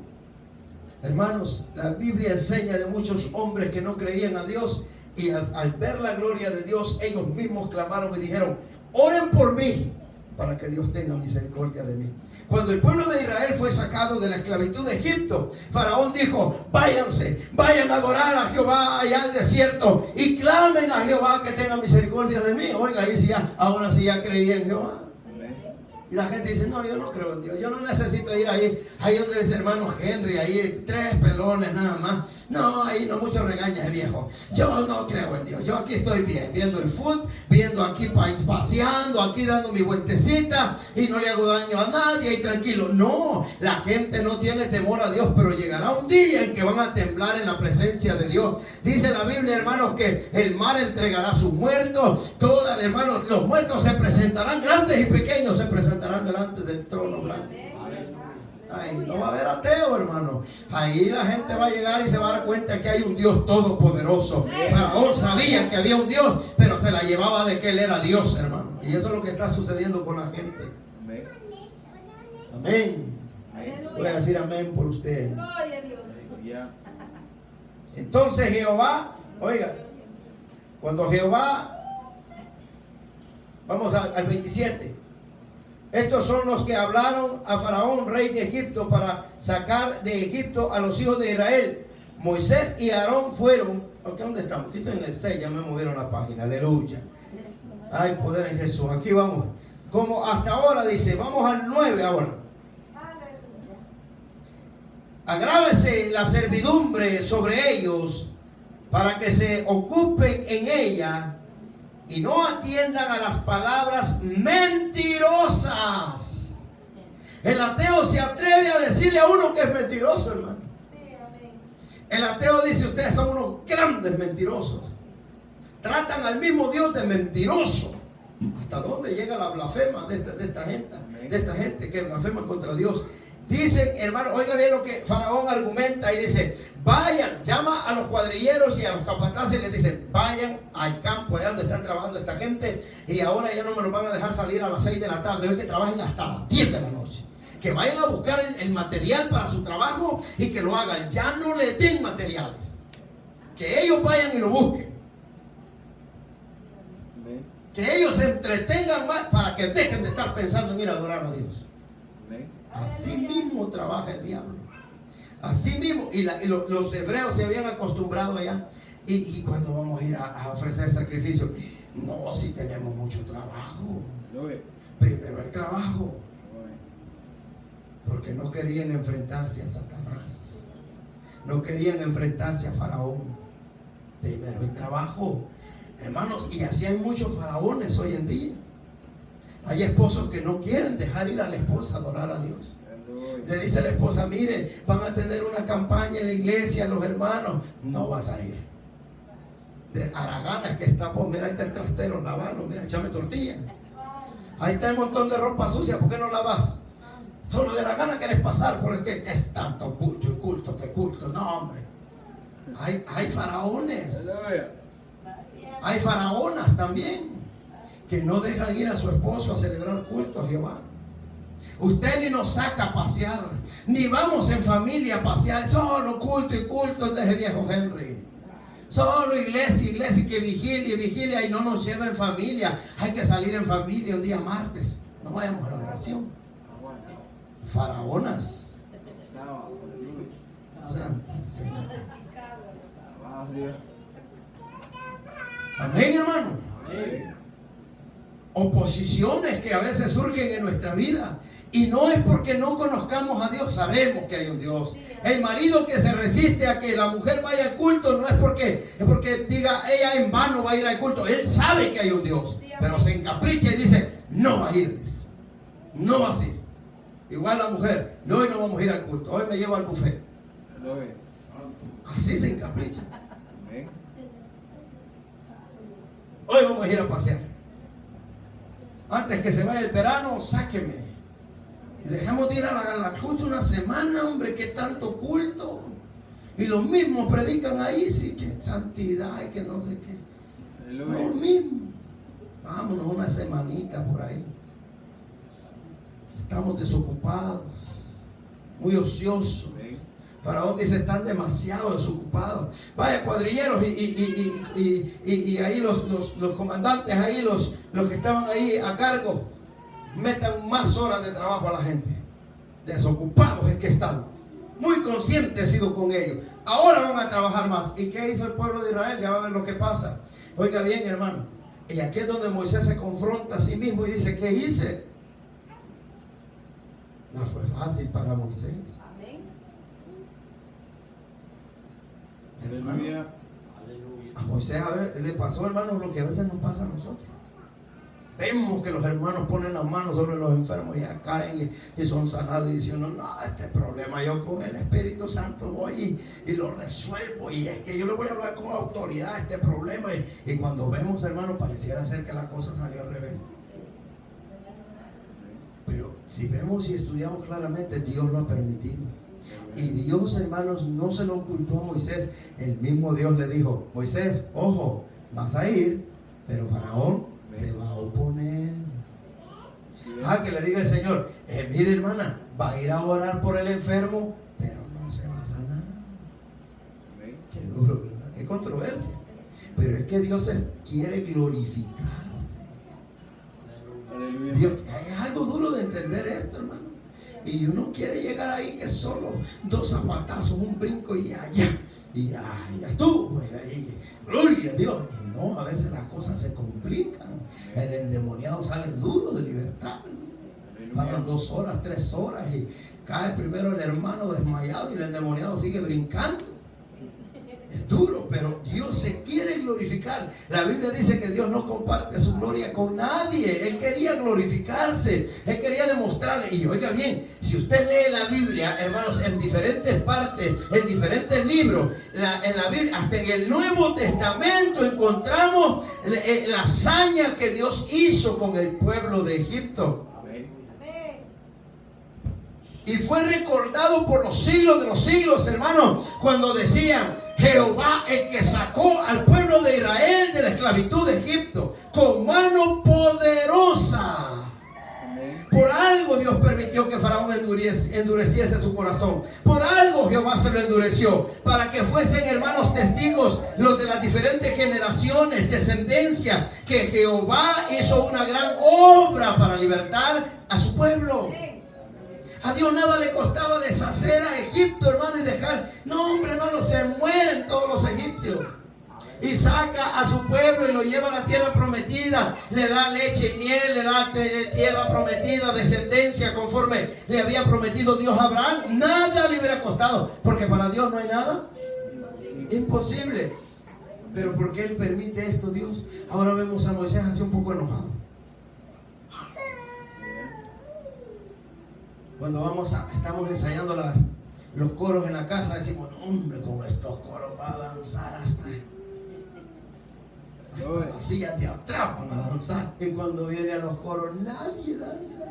Hermanos, la Biblia enseña de muchos hombres que no creían a Dios, y al ver la gloria de Dios, ellos mismos clamaron y dijeron: oren por mí para que Dios tenga misericordia de mí. Cuando el pueblo de Israel fue sacado de la esclavitud de Egipto, Faraón dijo: váyanse, vayan a adorar a Jehová allá en el desierto y clamen a Jehová que tenga misericordia de mí. Oiga, ahí sí ya, ahora sí ya creí en Jehová. Y la gente dice: no, yo no creo en Dios, yo no necesito ir ahí donde es hermano Henry, ahí 3 pelones nada más. No, ahí no mucho regañas, viejo. Yo no creo en Dios, yo aquí estoy bien, viendo el fútbol, viendo aquí paseando, aquí dando mi vueltecita y no le hago daño a nadie y tranquilo. No, la gente no tiene temor a Dios, pero llegará un día en que van a temblar en la presencia de Dios. Dice la Biblia, hermanos, que el mar entregará a sus muertos. Todos, hermanos, los muertos se presentarán, grandes y pequeños se presentarán delante del trono blanco. Ahí no va a haber ateo, hermano. Ahí la gente va a llegar y se va a dar cuenta que hay un Dios todopoderoso. Faraón sabía que había un Dios, pero se la llevaba de que él era Dios, hermano. Y eso es lo que está sucediendo con la gente. Amén. Voy a decir amén por usted. Entonces Jehová, oiga, cuando Jehová, vamos al 27. Estos son los que hablaron a Faraón, rey de Egipto, para sacar de Egipto a los hijos de Israel. Moisés y Aarón fueron. Ok, ¿dónde estamos? Aquí estoy en el 6, ya me movieron la página. Aleluya. Hay poder en Jesús. Aquí vamos. Como hasta ahora dice, vamos al 9 ahora. Agrávese la servidumbre sobre ellos para que se ocupen en ella y no atiendan a las palabras mentirosas. El ateo se atreve a decirle a uno que es mentiroso, hermano. El ateo dice, ustedes son unos grandes mentirosos. Tratan al mismo Dios de mentiroso. ¿Hasta dónde llega la blasfema de esta gente que blasfema contra Dios? Dicen, hermano, oiga bien lo que Faraón argumenta y dice, vayan, llama a los cuadrilleros y a los capataces y les dice, vayan al campo allá donde están trabajando esta gente y ahora ya no me los van a dejar salir a las 6 de la tarde, hoy que trabajen hasta las 10 de la noche. Que vayan a buscar el material para su trabajo y que lo hagan, ya no les den materiales. Que ellos vayan y lo busquen. Que ellos se entretengan más para que dejen de estar pensando en ir a adorar a Dios. Así mismo trabaja el diablo. Así mismo. Y los hebreos se habían acostumbrado allá. Y cuando vamos a ir a ofrecer sacrificio, no, si tenemos mucho trabajo. Primero el trabajo. Porque no querían enfrentarse a Satanás. No querían enfrentarse a Faraón. Primero el trabajo. Hermanos, y así hay muchos faraones hoy en día. Hay esposos que no quieren dejar ir a la esposa a adorar a Dios. Le dice a la esposa, mire, van a tener una campaña en la iglesia, los hermanos, no vas a ir. De haraganas que está, pues mira, ahí está el trastero, lavarlo, mira, échame tortilla. Ahí está el montón de ropa sucia, ¿por qué no lavas? Solo de haraganas quieres pasar, porque es tanto culto y culto, que culto, no hombre. Hay faraones. Hay faraonas también que no dejan ir a su esposo a celebrar culto a Jehová. Usted ni nos saca a pasear, ni vamos en familia a pasear, solo culto y culto desde viejo Henry. Solo iglesia, iglesia, que vigilia, vigilia y no nos lleva en familia. Hay que salir en familia un día martes. No vayamos a la oración. Faraonas. Santa Señor. Amén, hermano. Amén. Oposiciones que a veces surgen en nuestra vida. Y no es porque no conozcamos a Dios, sabemos que hay un Dios. El marido que se resiste a que la mujer vaya al culto no es porque diga ella en vano va a ir al culto. Él sabe que hay un Dios, pero se encapricha y dice, no va a ir. No va a ir. Igual la mujer, hoy no vamos a ir al culto, hoy me llevo al buffet. Así se encapricha. Hoy vamos a ir a pasear. Antes que se vaya el verano, sáqueme. Y dejamos de ir a la culto una semana, hombre, que tanto culto. Y los mismos predican ahí, sí, que santidad y que no sé qué. Los mismos. Vámonos una semanita por ahí. Estamos desocupados, muy ociosos. Faraón dice, están demasiado desocupados. Vaya, cuadrilleros y ahí los comandantes, ahí los que estaban ahí a cargo, metan más horas de trabajo a la gente. Desocupados es que están. Muy consciente he sido con ellos. Ahora van a trabajar más. ¿Y qué hizo el pueblo de Israel? Ya va a ver lo que pasa. Oiga bien, hermano. Y aquí es donde Moisés se confronta a sí mismo y dice, ¿qué hice? No fue fácil para Moisés. Aleluya. A Moisés a ver, le pasó, hermano, lo que a veces nos pasa a nosotros. Vemos que los hermanos ponen las manos sobre los enfermos y ya caen y son sanados y dicen, no, este problema yo con el Espíritu Santo voy y lo resuelvo, y es que yo le voy a hablar con autoridad a este problema, y cuando vemos, hermano, pareciera ser que la cosa salió al revés. Pero si vemos y estudiamos claramente, Dios lo ha permitido. Y Dios, hermanos, no se lo ocultó a Moisés. El mismo Dios le dijo, Moisés, ojo, vas a ir, pero Faraón se va a oponer. Que le diga el Señor, mire, hermana, va a ir a orar por el enfermo, pero no se va a sanar. Qué duro, ¿verdad? Qué controversia. Pero es que Dios quiere glorificarse.
Aleluya.
Dios, es algo duro de entender esto, hermano. Y uno quiere llegar ahí que solo 2 zapatazos, un brinco y allá. Y ya estuvo. Pues, ahí, gloria a Dios. Y no, a veces las cosas se complican. El endemoniado sale duro de libertad. Pagan 2 horas, 3 horas y cae primero el hermano desmayado y el endemoniado sigue brincando. Es duro, pero Dios se quiere glorificar. La Biblia dice que Dios no comparte su gloria con nadie. Él quería glorificarse, Él quería demostrarle. Y oiga bien, si usted lee la Biblia, hermanos, en diferentes partes, en diferentes libros, en la Biblia, hasta en el Nuevo Testamento encontramos la hazaña que Dios hizo con el pueblo de Egipto. Y fue recordado por los siglos de los siglos, hermanos, cuando decían: Jehová, el que sacó al pueblo de Israel de la esclavitud de Egipto con mano poderosa. Por algo Dios permitió que Faraón endureciese su corazón. Por algo Jehová se lo endureció, para que fuesen, hermanos, testigos los de las diferentes generaciones, descendencia, que Jehová hizo una gran obra para libertar a su pueblo. A Dios nada le costaba deshacer a Egipto, hermano, y dejar. No, hombre, hermano, se mueren todos los egipcios. Y saca a su pueblo y lo lleva a la tierra prometida. Le da leche y miel, le da tierra prometida, descendencia conforme le había prometido Dios a Abraham. Nada le hubiera costado, porque para Dios no hay nada imposible. Pero ¿por qué Él permite esto, Dios? Ahora vemos a Moisés así un poco enojado. Cuando estamos ensayando los coros en la casa, decimos: hombre, con estos coros va a danzar hasta las sillas te atrapan a danzar. Y cuando viene a los coros, nadie danza.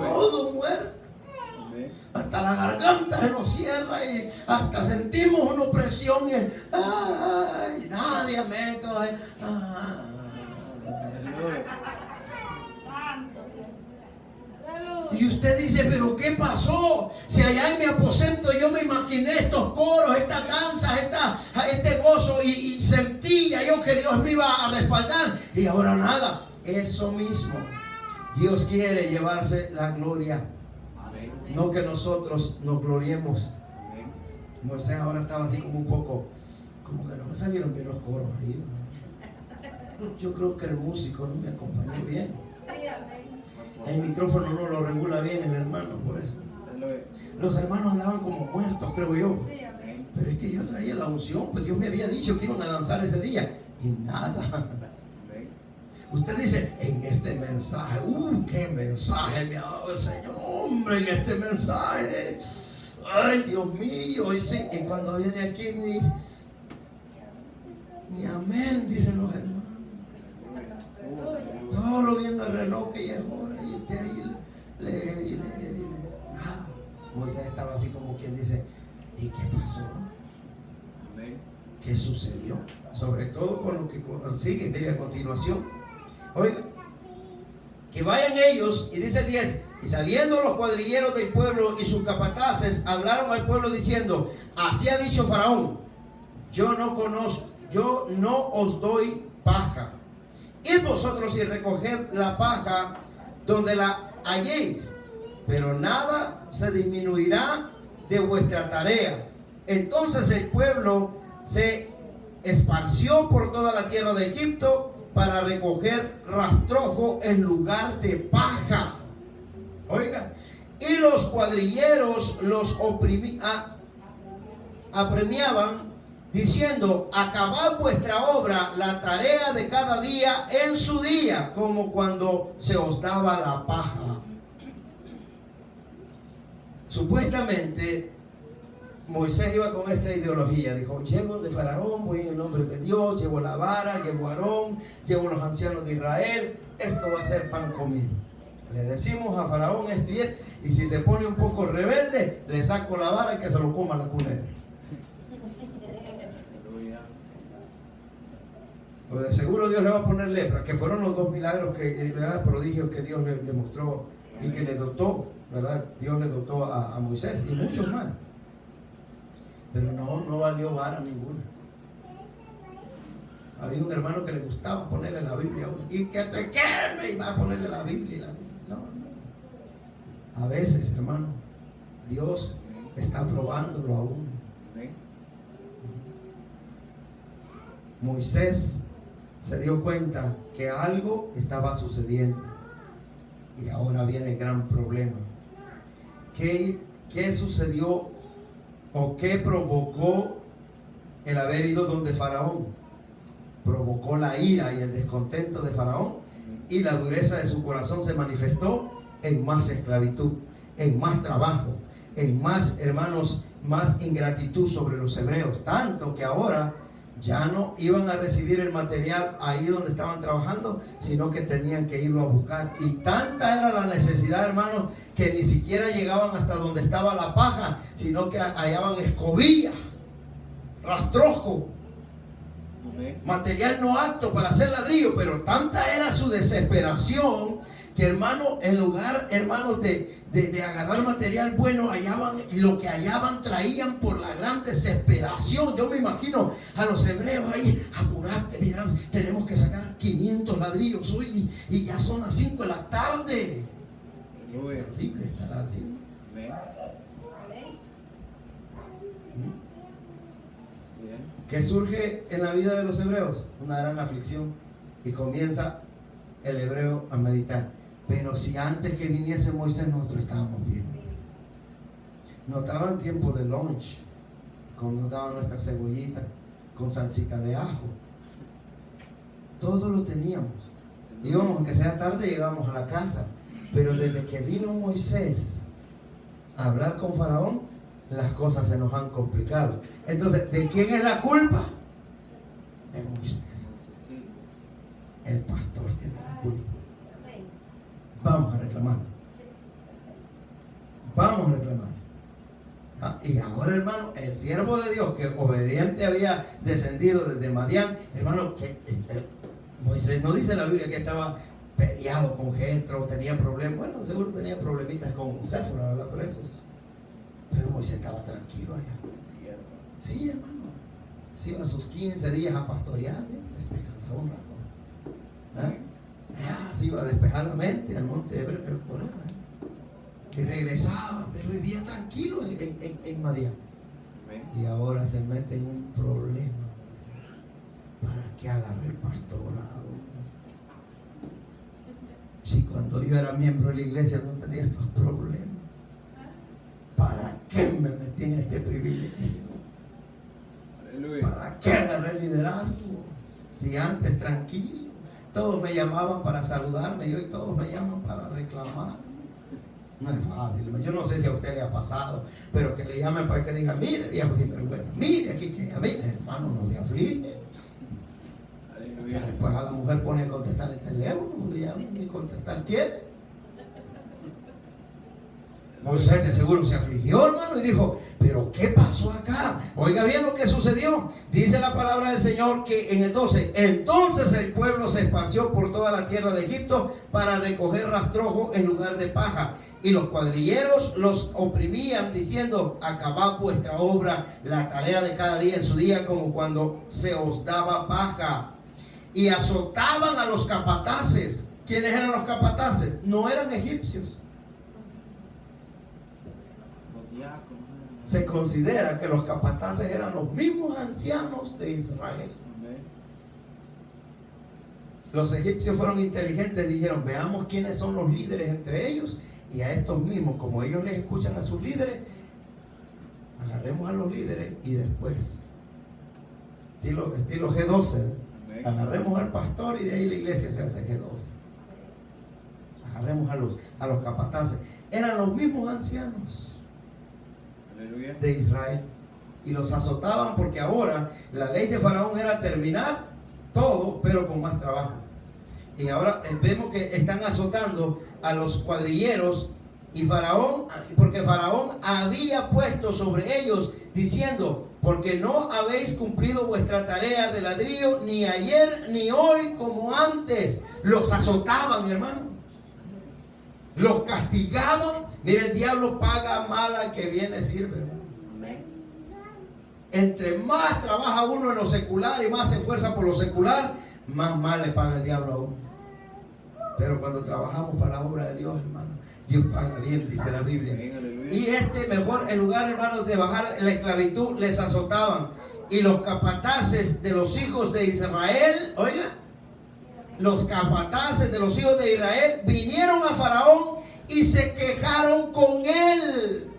Todo muerto. Hasta la garganta se nos cierra y hasta sentimos una opresión y ay, nadie mete. Y usted dice: pero ¿qué pasó? Si allá en mi aposento yo me imaginé estos coros, estas danzas, este gozo y sentía yo que Dios me iba a respaldar, y ahora nada. Eso mismo, Dios quiere llevarse la gloria. No que nosotros nos gloriemos. Moisés ahora estaba así como un poco, como que no me salieron bien los coros ahí. Yo creo que el músico no me acompañó bien. El micrófono no lo regula bien el hermano, por eso. Los hermanos andaban como muertos, creo yo. Pero es que yo traía la unción, pues Dios me había dicho que iban a danzar ese día. Y nada. Usted dice: en este mensaje, qué mensaje me ha dado el Señor, hombre, en este mensaje. Ay, Dios mío, y sí. Y cuando viene aquí ni amén, dicen los hermanos. Todo viendo el reloj que ya es hora, y usted ahí leer. Nada. Moisés estaba así como quien dice: ¿y qué pasó? ¿Qué sucedió? Sobre todo con lo que sigue, mire a continuación. Oiga, que vayan ellos, y dice el 10: y saliendo los cuadrilleros del pueblo y sus capataces hablaron al pueblo diciendo: así ha dicho Faraón: yo no os doy paja. Id vosotros y recoged la paja donde la halléis, pero nada se disminuirá de vuestra tarea. Entonces el pueblo se esparció por toda la tierra de Egipto para recoger rastrojo en lugar de paja. Oiga, y los cuadrilleros los apremiaban, diciendo: acabad vuestra obra, la tarea de cada día en su día, como cuando se os daba la paja. Supuestamente Moisés iba con esta ideología. Dijo: llego de Faraón, voy en el nombre de Dios, llevo la vara, llevo a Aarón, llevo los ancianos de Israel, esto va a ser pan comido. Le decimos a Faraón esto y si se pone un poco rebelde, le saco la vara y que se lo coma la culebra. Pues de seguro Dios le va a poner lepra, que fueron los 2 milagros, prodigios que Dios le mostró y que le dotó, ¿verdad? Dios le dotó a Moisés y muchos más. Pero no valió vara ninguna. Había un hermano que le gustaba ponerle la Biblia a uno. Y que te queme y va a ponerle la Biblia. No, no. A veces, hermano, Dios está probándolo a uno. Moisés se dio cuenta que algo estaba sucediendo. Y ahora viene el gran problema. ¿Qué sucedió o qué provocó el haber ido donde Faraón? Provocó la ira y el descontento de Faraón, y la dureza de su corazón se manifestó en más esclavitud, en más trabajo, en más, hermanos, más ingratitud sobre los hebreos. Tanto que ahora ya no iban a recibir el material ahí donde estaban trabajando, sino que tenían que irlo a buscar. Y tanta era la necesidad, hermanos, que ni siquiera llegaban hasta donde estaba la paja, sino que hallaban escobilla, rastrojo, material no apto para hacer ladrillo. Pero tanta era su desesperación que, hermano, en lugar, hermanos, de agarrar material bueno, hallaban lo que hallaban, traían por la gran desesperación. Yo me imagino a los hebreos ahí: apurate, mira, tenemos que sacar 500 ladrillos hoy y ya son las 5 de la tarde. Es terrible estar así. ¿Qué surge en la vida de los hebreos? Una gran aflicción, y comienza el hebreo a meditar: pero si antes que viniese Moisés nosotros estábamos bien. Nos daban tiempo de lunch, nos daban nuestra cebollita con salsita de ajo, todo lo teníamos. Íbamos, aunque sea tarde, llegábamos a la casa. Pero desde que vino Moisés a hablar con Faraón, las cosas se nos han complicado. Entonces, ¿de quién es la culpa? De Moisés. El pastor tiene la culpa. Vamos a reclamar. Vamos a reclamar. Y ahora, hermano, el siervo de Dios, que obediente había descendido desde Madián, hermano, que Moisés, no dice la Biblia que estaba peleado con Jetro, tenía problemas. Bueno, seguro tenía problemitas con Séfora, ¿verdad? Por eso. Pero Moisés estaba tranquilo allá. Sí, hermano. Se iba a sus 15 días a pastorear, descansaba un rato. Se iba a despejar la mente al monte de Hebreo, y regresaba, pero vivía tranquilo en Madián. Y ahora se mete en un problema. ¿Para qué agarré el pastorado? Si cuando yo era miembro de la iglesia no tenía estos problemas, ¿para qué me metí en este privilegio? Aleluya. ¿Para qué agarré el liderazgo? Si antes tranquilo, todos me llamaban para saludarme, y hoy todos me llaman para reclamar. No es fácil. Yo no sé si a usted le ha pasado, pero que le llamen para que diga: mire, viejo sinvergüenza, mire aquí, que mire, hermano, no se aflige. Aleluya. Después a la mujer pone a contestar el teléfono, porque ya ni contestar quiere. Moisés de seguro se afligió, hermano, y dijo: pero ¿qué pasó acá? Oiga bien lo que sucedió. Dice la palabra del Señor que en el 12: entonces el pueblo se esparció por toda la tierra de Egipto para recoger rastrojo en lugar de paja. Y los cuadrilleros los oprimían, diciendo: acabad vuestra obra, la tarea de cada día en su día, como cuando se os daba paja. Y azotaban a los capataces. ¿Quiénes eran los capataces? No eran egipcios. Se considera que los capataces eran los mismos ancianos de Israel. Los egipcios fueron inteligentes, dijeron: veamos quiénes son los líderes entre ellos, y a estos mismos, como ellos les escuchan a sus líderes, agarremos a los líderes y después, estilo G12, agarremos al pastor y de ahí la iglesia se hace G12. Agarremos a los capataces. Eran los mismos ancianos de Israel, y los azotaban, porque ahora la ley de Faraón era terminar todo, pero con más trabajo. Y ahora vemos que están azotando a los cuadrilleros, y Faraón, porque Faraón había puesto sobre ellos, diciendo: porque no habéis cumplido vuestra tarea de ladrillo, ni ayer ni hoy como antes. Los azotaban, hermano, los castigaban. Mira, el diablo paga mal al que viene sirve, hermano. entre más trabaja uno en lo secular y más se esfuerza por lo secular, más mal le paga el diablo a uno. Pero cuando trabajamos para la obra de Dios, hermano, Dios paga bien, dice la Biblia. Y mejor, en lugar, hermanos, de bajar la esclavitud, les azotaban. Y los capataces de los hijos de Israel, oiga, los capataces de los hijos de Israel vinieron a Faraón y se quejaron con él.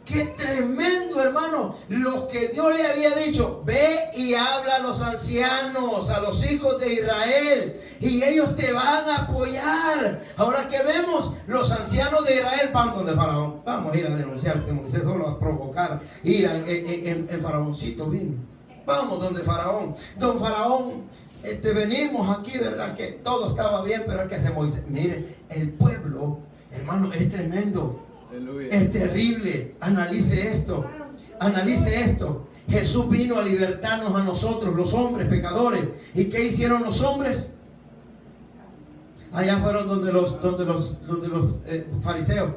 Qué tremendo, hermano, lo que Dios le había dicho: ve y habla a los ancianos, a los hijos de Israel, y ellos te van a apoyar. Ahora que vemos, los ancianos de Israel van donde Faraón. Vamos a ir a denunciar a este Moisés, solo a provocar, ir en Faraóncito vino. Vamos donde Faraón. Don Faraón, venimos aquí, ¿verdad? Que todo estaba bien, pero es que hace Moisés. Mire, el pueblo, hermano, es tremendo.
Aleluya.
Es terrible. Analice esto. Analice esto. Jesús vino a libertarnos a nosotros, los hombres pecadores. ¿Y qué hicieron los hombres? Allá fueron donde los fariseos.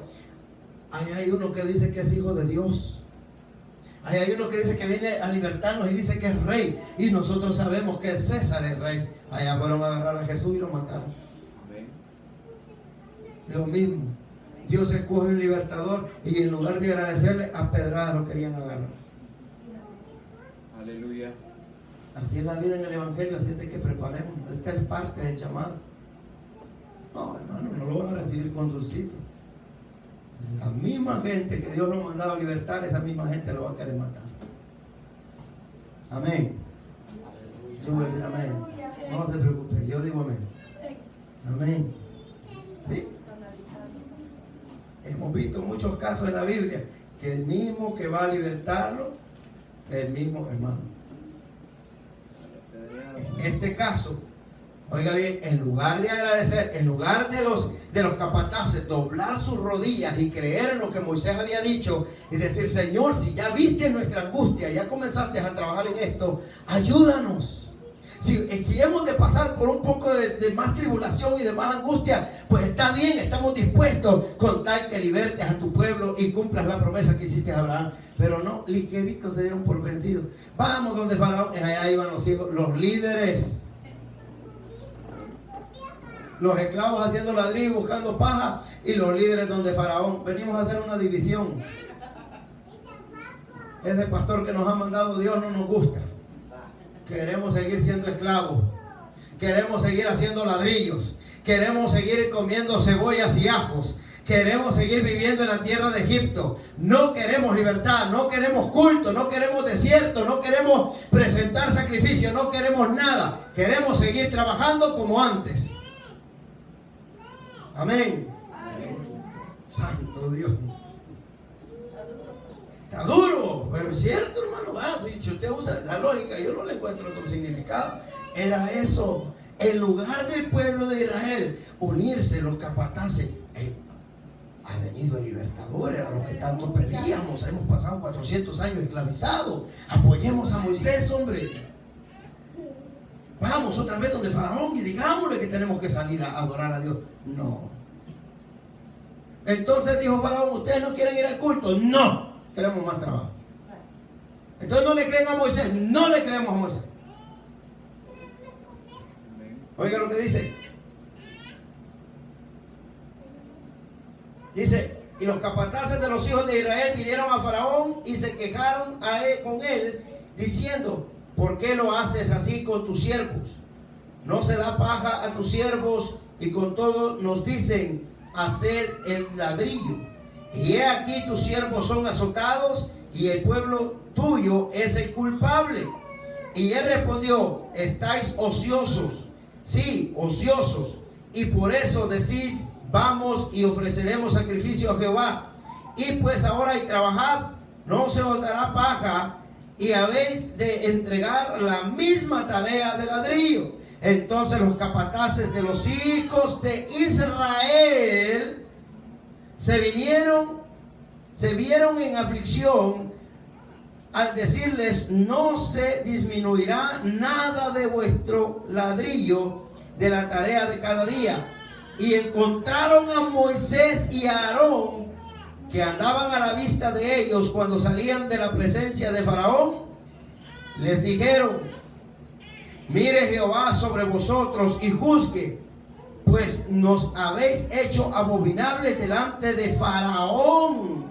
Allá hay uno que dice que es hijo de Dios. Allá hay uno que dice que viene a libertarnos y dice que es rey. Y nosotros sabemos que César es rey. Allá fueron a agarrar a Jesús y lo mataron.
Amén.
Lo mismo. Dios escoge un libertador y en lugar de agradecerle, a pedradas lo querían agarrar.
Aleluya.
Así es la vida en el Evangelio, así es de que preparemos. Esta es parte del llamado. No, hermano, no lo van a recibir con dulcito. La misma gente que Dios lo ha mandado a libertar, esa misma gente lo va a querer matar. Amén. Yo voy a decir amén. No se preocupe, yo digo amén. Amén. ¿Sí? Hemos visto muchos casos en la Biblia que el mismo que va a libertarlo, el mismo hermano. En este caso, oiga bien, en lugar de agradecer, en lugar de los capataces doblar sus rodillas y creer en lo que Moisés había dicho y decir: Señor, si ya viste nuestra angustia, ya comenzaste a trabajar en esto, ayúdanos. Si hemos de pasar por un poco de más tribulación y de más angustia, pues está bien, estamos dispuestos con tal que libertes a tu pueblo y cumplas la promesa que hiciste a Abraham. Pero no, ligeritos se dieron por vencidos. Vamos donde Faraón, allá iban los hijos, los líderes. Los esclavos haciendo ladrillo, buscando paja, y los líderes donde Faraón. Venimos a hacer una división. Ese pastor que nos ha mandado Dios no nos gusta. Queremos seguir siendo esclavos. Queremos seguir haciendo ladrillos. Queremos seguir comiendo cebollas y ajos. Queremos seguir viviendo en la tierra de Egipto. No queremos libertad, no queremos culto, no queremos desierto, no queremos presentar sacrificio, no queremos nada. Queremos seguir trabajando como antes. Amén. Santo Dios. Está duro, pero es cierto, hermano. Si usted usa la lógica, yo no le encuentro otro significado. Era eso. En lugar del pueblo de Israel unirse, los capataces, ha venido el libertador, era lo que tanto pedíamos. Hemos pasado 400 años esclavizados. Apoyemos a Moisés, hombre. Vamos otra vez donde Faraón y digámosle que tenemos que salir a adorar a Dios. No. Entonces dijo Faraón: ¿ustedes no quieren ir al culto? No. Queremos más trabajo. Entonces no le creen a Moisés. No le creemos a Moisés. Oiga lo que dice. Dice: y los capataces de los hijos de Israel vinieron a Faraón y se quejaron con él, diciendo: ¿por qué lo haces así con tus siervos? No se da paja a tus siervos, y con todo nos dicen: haced el ladrillo. Y he aquí tus siervos son azotados, y el pueblo tuyo es el culpable. Y él respondió: estáis ociosos, sí, ociosos, y por eso decís: vamos y ofreceremos sacrificio a Jehová. Y pues ahora y trabajad, no se os dará paja, y habéis de entregar la misma tarea de ladrillo. Entonces los capataces de los hijos de Israel se vieron en aflicción al decirles: no se disminuirá nada de vuestro ladrillo de la tarea de cada día. Y encontraron a Moisés y a Aarón que andaban a la vista de ellos cuando salían de la presencia de Faraón, les dijeron: mire Jehová sobre vosotros y juzgue, pues nos habéis hecho abominables delante de Faraón.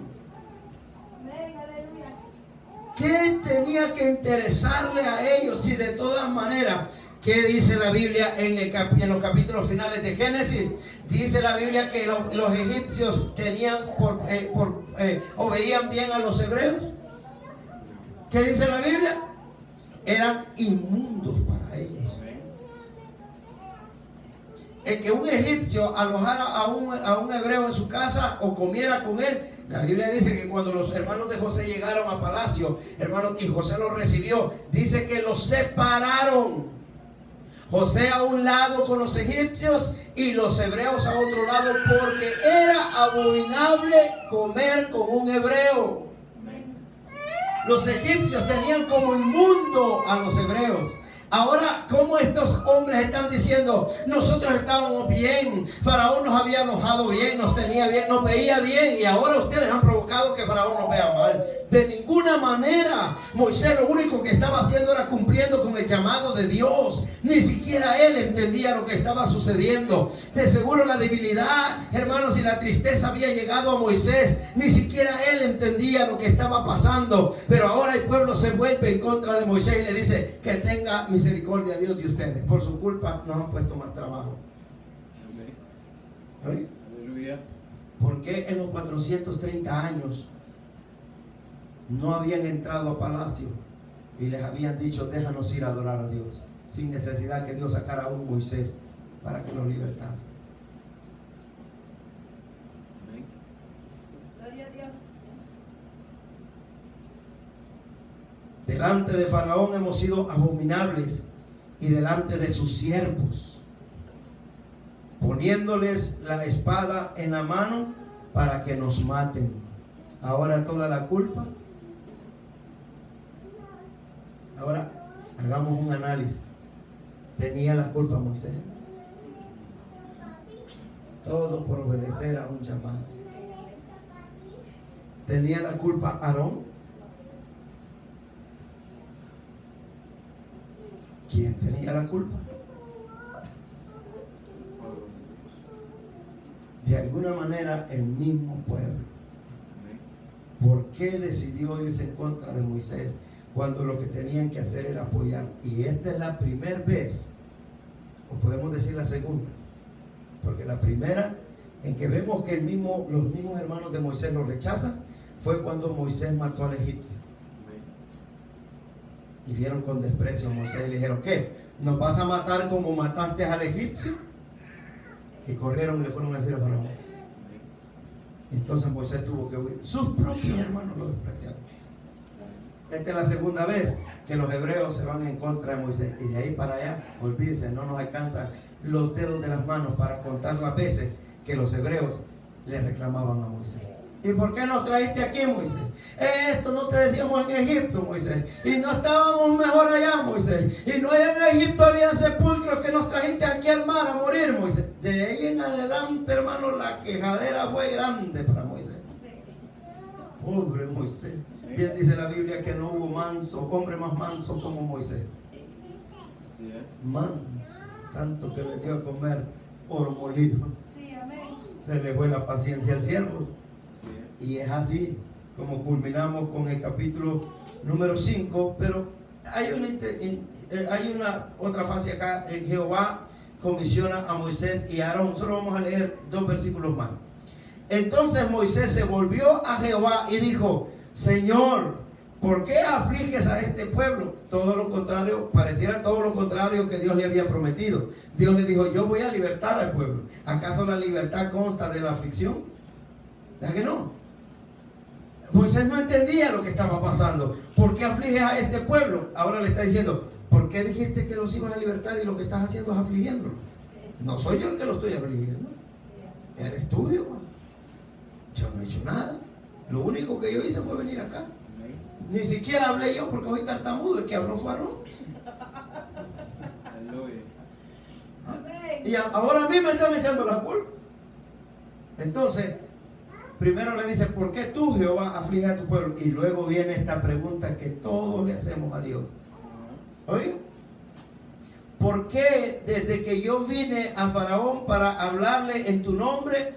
¿Qué tenía que interesarle a ellos si de todas maneras? ¿Qué dice la Biblia en los capítulos finales de Génesis? Dice la Biblia que los egipcios tenían obedían bien a los hebreos. ¿Qué dice la Biblia? Eran inmundos para ellos. El que un egipcio alojara a un hebreo en su casa o comiera con él, la Biblia dice que cuando los hermanos de José llegaron a palacio, hermanos, y José los recibió, dice que los separaron. José a un lado con los egipcios y los hebreos a otro lado, porque era abominable comer con un hebreo. Los egipcios tenían como inmundo a los hebreos. Ahora, ¿cómo estos hombres están diciendo? Nosotros estábamos bien, Faraón nos había alojado bien, nos tenía bien, nos veía bien, y ahora ustedes han provocado que Faraón nos vea mal. De ninguna manera. Moisés lo único que estaba haciendo era cumpliendo con el llamado de Dios. Ni siquiera él entendía lo que estaba sucediendo. De seguro la debilidad, hermanos, y la tristeza había llegado a Moisés. Ni siquiera él entendía lo que estaba pasando. Pero ahora el pueblo se vuelve en contra de Moisés y le dice: que tenga misericordia Dios de ustedes. Por su culpa nos han puesto más trabajo. ¿Oye?
Aleluya.
¿Por qué en los 430 años no habían entrado a palacio y les habían dicho: déjanos ir a adorar a Dios, sin necesidad que Dios sacara a un Moisés para que los libertase?
Gloria a Dios.
Delante de Faraón hemos sido abominables y delante de sus siervos, poniéndoles la espada en la mano para que nos maten. Ahora toda la culpa. Ahora hagamos un análisis. ¿Tenía la culpa Moisés? Todo por obedecer a un llamado. ¿Tenía la culpa Aarón? ¿Quién tenía la culpa? De alguna manera el mismo pueblo. ¿Por qué decidió irse en contra de Moisés cuando lo que tenían que hacer era apoyar? Y esta es la primera vez, o podemos decir la segunda, porque la primera en que vemos que los mismos hermanos de Moisés lo rechazan fue cuando Moisés mató al egipcio. Y vieron con desprecio a Moisés y le dijeron: ¿qué? ¿Nos vas a matar como mataste al egipcio? Y corrieron y le fueron a decir a Faraón. Entonces Moisés tuvo que huir. Sus propios hermanos lo despreciaron. Esta es la segunda vez que los hebreos se van en contra de Moisés. Y de ahí para allá, olvídense, no nos alcanzan los dedos de las manos para contar las veces que los hebreos le reclamaban a Moisés. ¿Y por qué nos trajiste aquí, Moisés? Esto no te decíamos en Egipto, Moisés. Y no estábamos mejor allá, Moisés. Y no en Egipto habían sepulcros que nos trajiste aquí al mar a morir, Moisés. De ahí en adelante, hermano, la quejadera fue grande para Moisés. Pobre Moisés. Bien dice la Biblia que no hubo hombre más manso como Moisés. Manso, tanto que le dio a comer oro molido. Se le fue la paciencia al siervo. Y es así como culminamos con el capítulo número 5. Pero hay una otra fase acá. Jehová comisiona a Moisés y a Aarón. Solo vamos a leer 2 versículos más. Entonces Moisés se volvió a Jehová y dijo: Señor, ¿por qué afliges a este pueblo? Todo lo contrario, pareciera todo lo contrario que Dios le había prometido. Dios le dijo: yo voy a libertar al pueblo. ¿Acaso la libertad consta de la aflicción? ¿Verdad que no? Moisés no entendía lo que estaba pasando. ¿Por qué afliges a este pueblo? Ahora le está diciendo: ¿por qué dijiste que los ibas a libertar y lo que estás haciendo es afligiéndolo? No soy yo el que lo estoy afligiendo. Eres tú, Jehová. Yo no he hecho nada. Lo único que yo hice fue venir acá. Ni siquiera hablé yo porque soy tartamudo. El que habló fue Aarón. Y ahora a mí me están echando la culpa. Entonces, primero le dice, ¿por qué tú, Jehová, afliges a tu pueblo? Y luego viene esta pregunta que todos le hacemos a Dios. Oiga, ¿por qué desde que yo vine a Faraón para hablarle en tu nombre,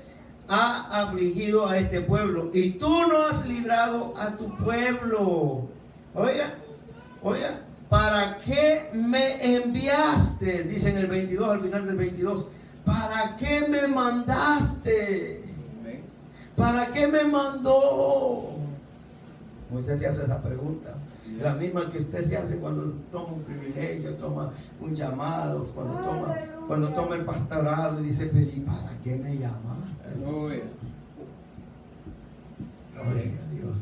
ha afligido a este pueblo? Y tú no has librado a tu pueblo. Oiga, ¿para qué me enviaste? Dice en el 22, al final del 22. ¿Para qué me mandaste? ¿Para qué me mandó? Moisés se hace esa pregunta. La misma que usted se hace cuando toma un privilegio, toma un llamado, cuando toma el pastorado y dice, pero ¿y para qué me llamaste? Gloria a Dios.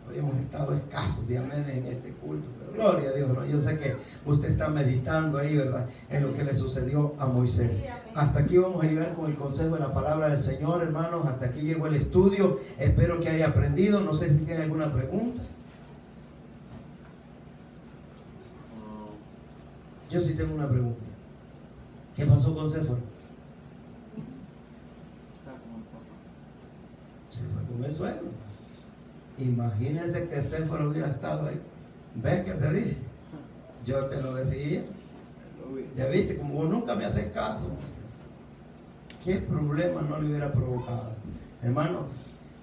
Hoy hemos estado escasos de amén en este culto, pero gloria a Dios, ¿no? Yo sé que usted está meditando ahí, ¿verdad?, en lo que le sucedió a Moisés. Hasta aquí vamos a llegar con el consejo de la palabra del Señor, hermanos. Hasta aquí llegó el estudio. Espero que haya aprendido. No sé si tiene alguna pregunta. Yo sí tengo una pregunta. ¿Qué pasó con Séforo? Se fue con el suegro. Imagínense que Séforo hubiera estado ahí. ¿Ves que te dije? Yo te lo decía. Ya viste, como vos nunca me haces caso. ¿Qué problema no le hubiera provocado? Hermanos,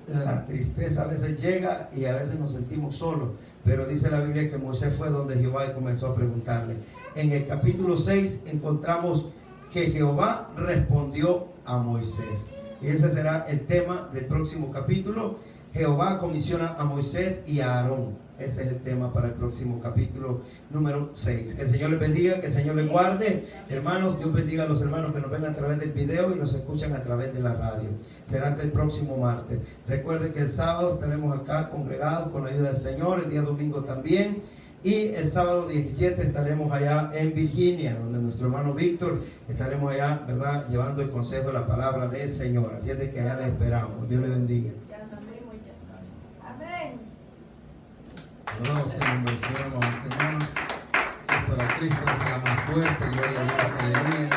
la tristeza a veces llega y a veces nos sentimos solos. Pero dice la Biblia que Moisés fue donde Jehová y comenzó a preguntarle. En el capítulo 6 encontramos que Jehová respondió a Moisés. Y ese será el tema del próximo capítulo. Jehová comisiona a Moisés y a Aarón. Ese es el tema para el próximo capítulo número 6. Que el Señor les bendiga, que el Señor les guarde. Hermanos, Dios bendiga a los hermanos que nos ven a través del video y nos escuchan a través de la radio. Será hasta el próximo martes. Recuerden que el sábado estaremos acá congregados con la ayuda del Señor. El día domingo también. Y el sábado 17 estaremos allá en Virginia, donde nuestro hermano Víctor, estaremos allá, ¿verdad?, llevando el consejo de la palabra del Señor. Así es de que allá le esperamos. Dios le bendiga.
Alabado sea el nombre del Señor, amados hermanos. Siempre la Cristo será más fuerte. Gloria a Dios, aleluya.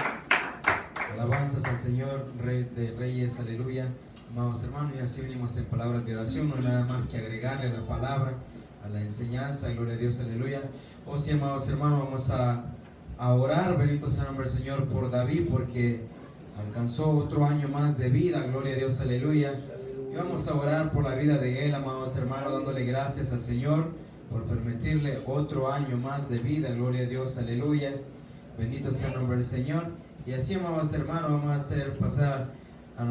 Alabanzas al Señor, Rey de Reyes, aleluya. Amados hermanos, y así venimos en palabras de oración. No hay nada más que agregarle a la palabra, a la enseñanza. Gloria a Dios, aleluya. Oh sí, amados hermanos, vamos a orar, bendito sea el nombre del Señor, por David, porque alcanzó otro año más de vida. Gloria a Dios, aleluya. Y vamos a orar por la vida de él, amados hermanos, dándole gracias al Señor por permitirle otro año más de vida. Gloria a Dios, aleluya. Bendito sea el nombre del Señor. Y así, amados hermanos, vamos a hacer pasar a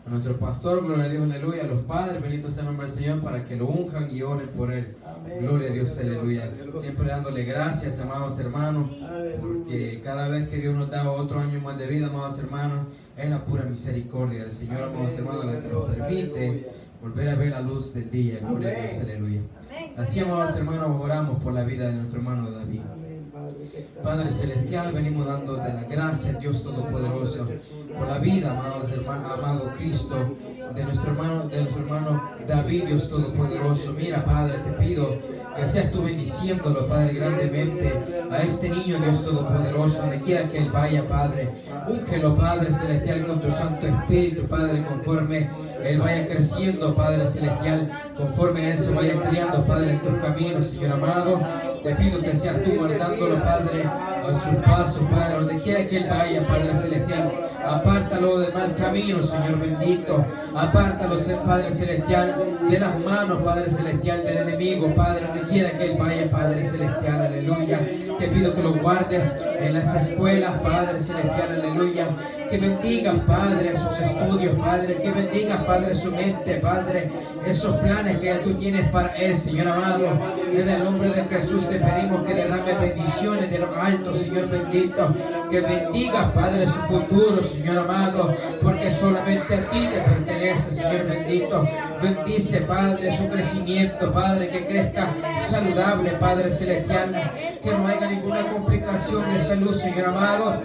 nuestro pastor, gloria a Dios, aleluya, a los padres, bendito sea el nombre del Señor, para que lo unjan y oren por él. Gloria a Dios, aleluya. Siempre dándole gracias, amados hermanos, porque cada vez que Dios nos da otro año más de vida, amados hermanos, es la pura misericordia del Señor, amados hermanos, la que nos permite volver a ver la luz del día. Gloria a Dios, aleluya. Así, amados hermanos, oramos por la vida de nuestro hermano David. Padre celestial, venimos dándote la gracia, Dios Todopoderoso, por la vida, amados hermanos, amado Cristo, de nuestro hermano David, Dios Todopoderoso. Mira, Padre, te pido que seas tú bendiciéndolo, Padre, grandemente a este niño, Dios Todopoderoso, donde quiera que él vaya, Padre. Úngelo, Padre celestial, con tu Santo Espíritu, Padre, conforme él vaya creciendo, Padre celestial, conforme él se vaya criando, Padre, en tus caminos, Señor amado. Te pido que seas tú guardándolo, Padre, a sus pasos, Padre, donde quiera que él vaya, Padre celestial. Apártalo del mal camino, Señor bendito. Apártalo, Padre celestial, de las manos, Padre celestial, del enemigo, Padre, donde quiera que él vaya, Padre celestial, aleluya. Te pido que lo guardes en las escuelas, Padre celestial, aleluya. Que bendigas, Padre, sus estudios, Padre. Que bendigas, Padre, su mente, Padre. Esos planes que tú tienes para él, Señor amado. En el nombre de Jesús te pedimos que derrame bendiciones de lo alto, Señor bendito. Que bendigas, Padre, su futuro, Señor amado. Porque solamente a ti te pertenece, Señor bendito. Bendice, Padre, su crecimiento, Padre. Que crezca saludable, Padre celestial. Que no haya ninguna complicación de salud, Señor amado.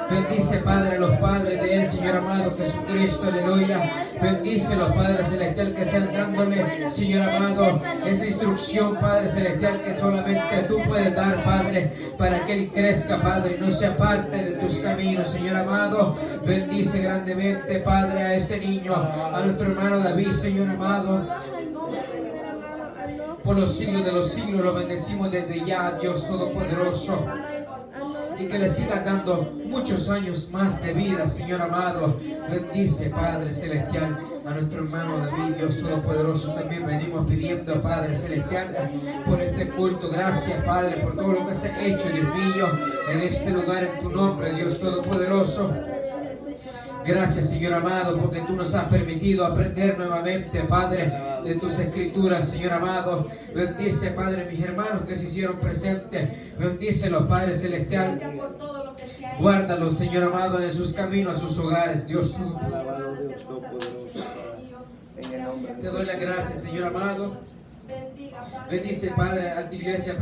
Bendice, Padre, a los padres de él, Señor amado Jesucristo, aleluya. Bendice a los Padres Celestial que sean dándole, Señor amado, esa instrucción, Padre Celestial, que solamente tú puedes dar, Padre, para que él crezca, Padre, y no se aparte de tus caminos, Señor amado. Bendice grandemente, Padre, a este niño, a nuestro hermano David, Señor amado. Por los siglos de los siglos lo bendecimos desde ya, Dios Todopoderoso. Y que le siga dando muchos años más de vida, Señor amado. Bendice, Padre Celestial, a nuestro hermano David, Dios Todopoderoso. También venimos pidiendo, Padre Celestial, por este culto. Gracias, Padre, por todo lo que se ha hecho, Dios mío, en este lugar, en tu nombre, Dios Todopoderoso. Gracias, Señor amado, porque tú nos has permitido aprender nuevamente, Padre, de tus escrituras, Señor amado. Bendice, Padre, mis hermanos que se hicieron presentes. Bendícelos, Padre Celestial. Guárdalos, Señor amado, en sus caminos, a sus hogares. Dios, tú. Te doy las gracias, Señor amado. Bendice, Padre, a tu iglesia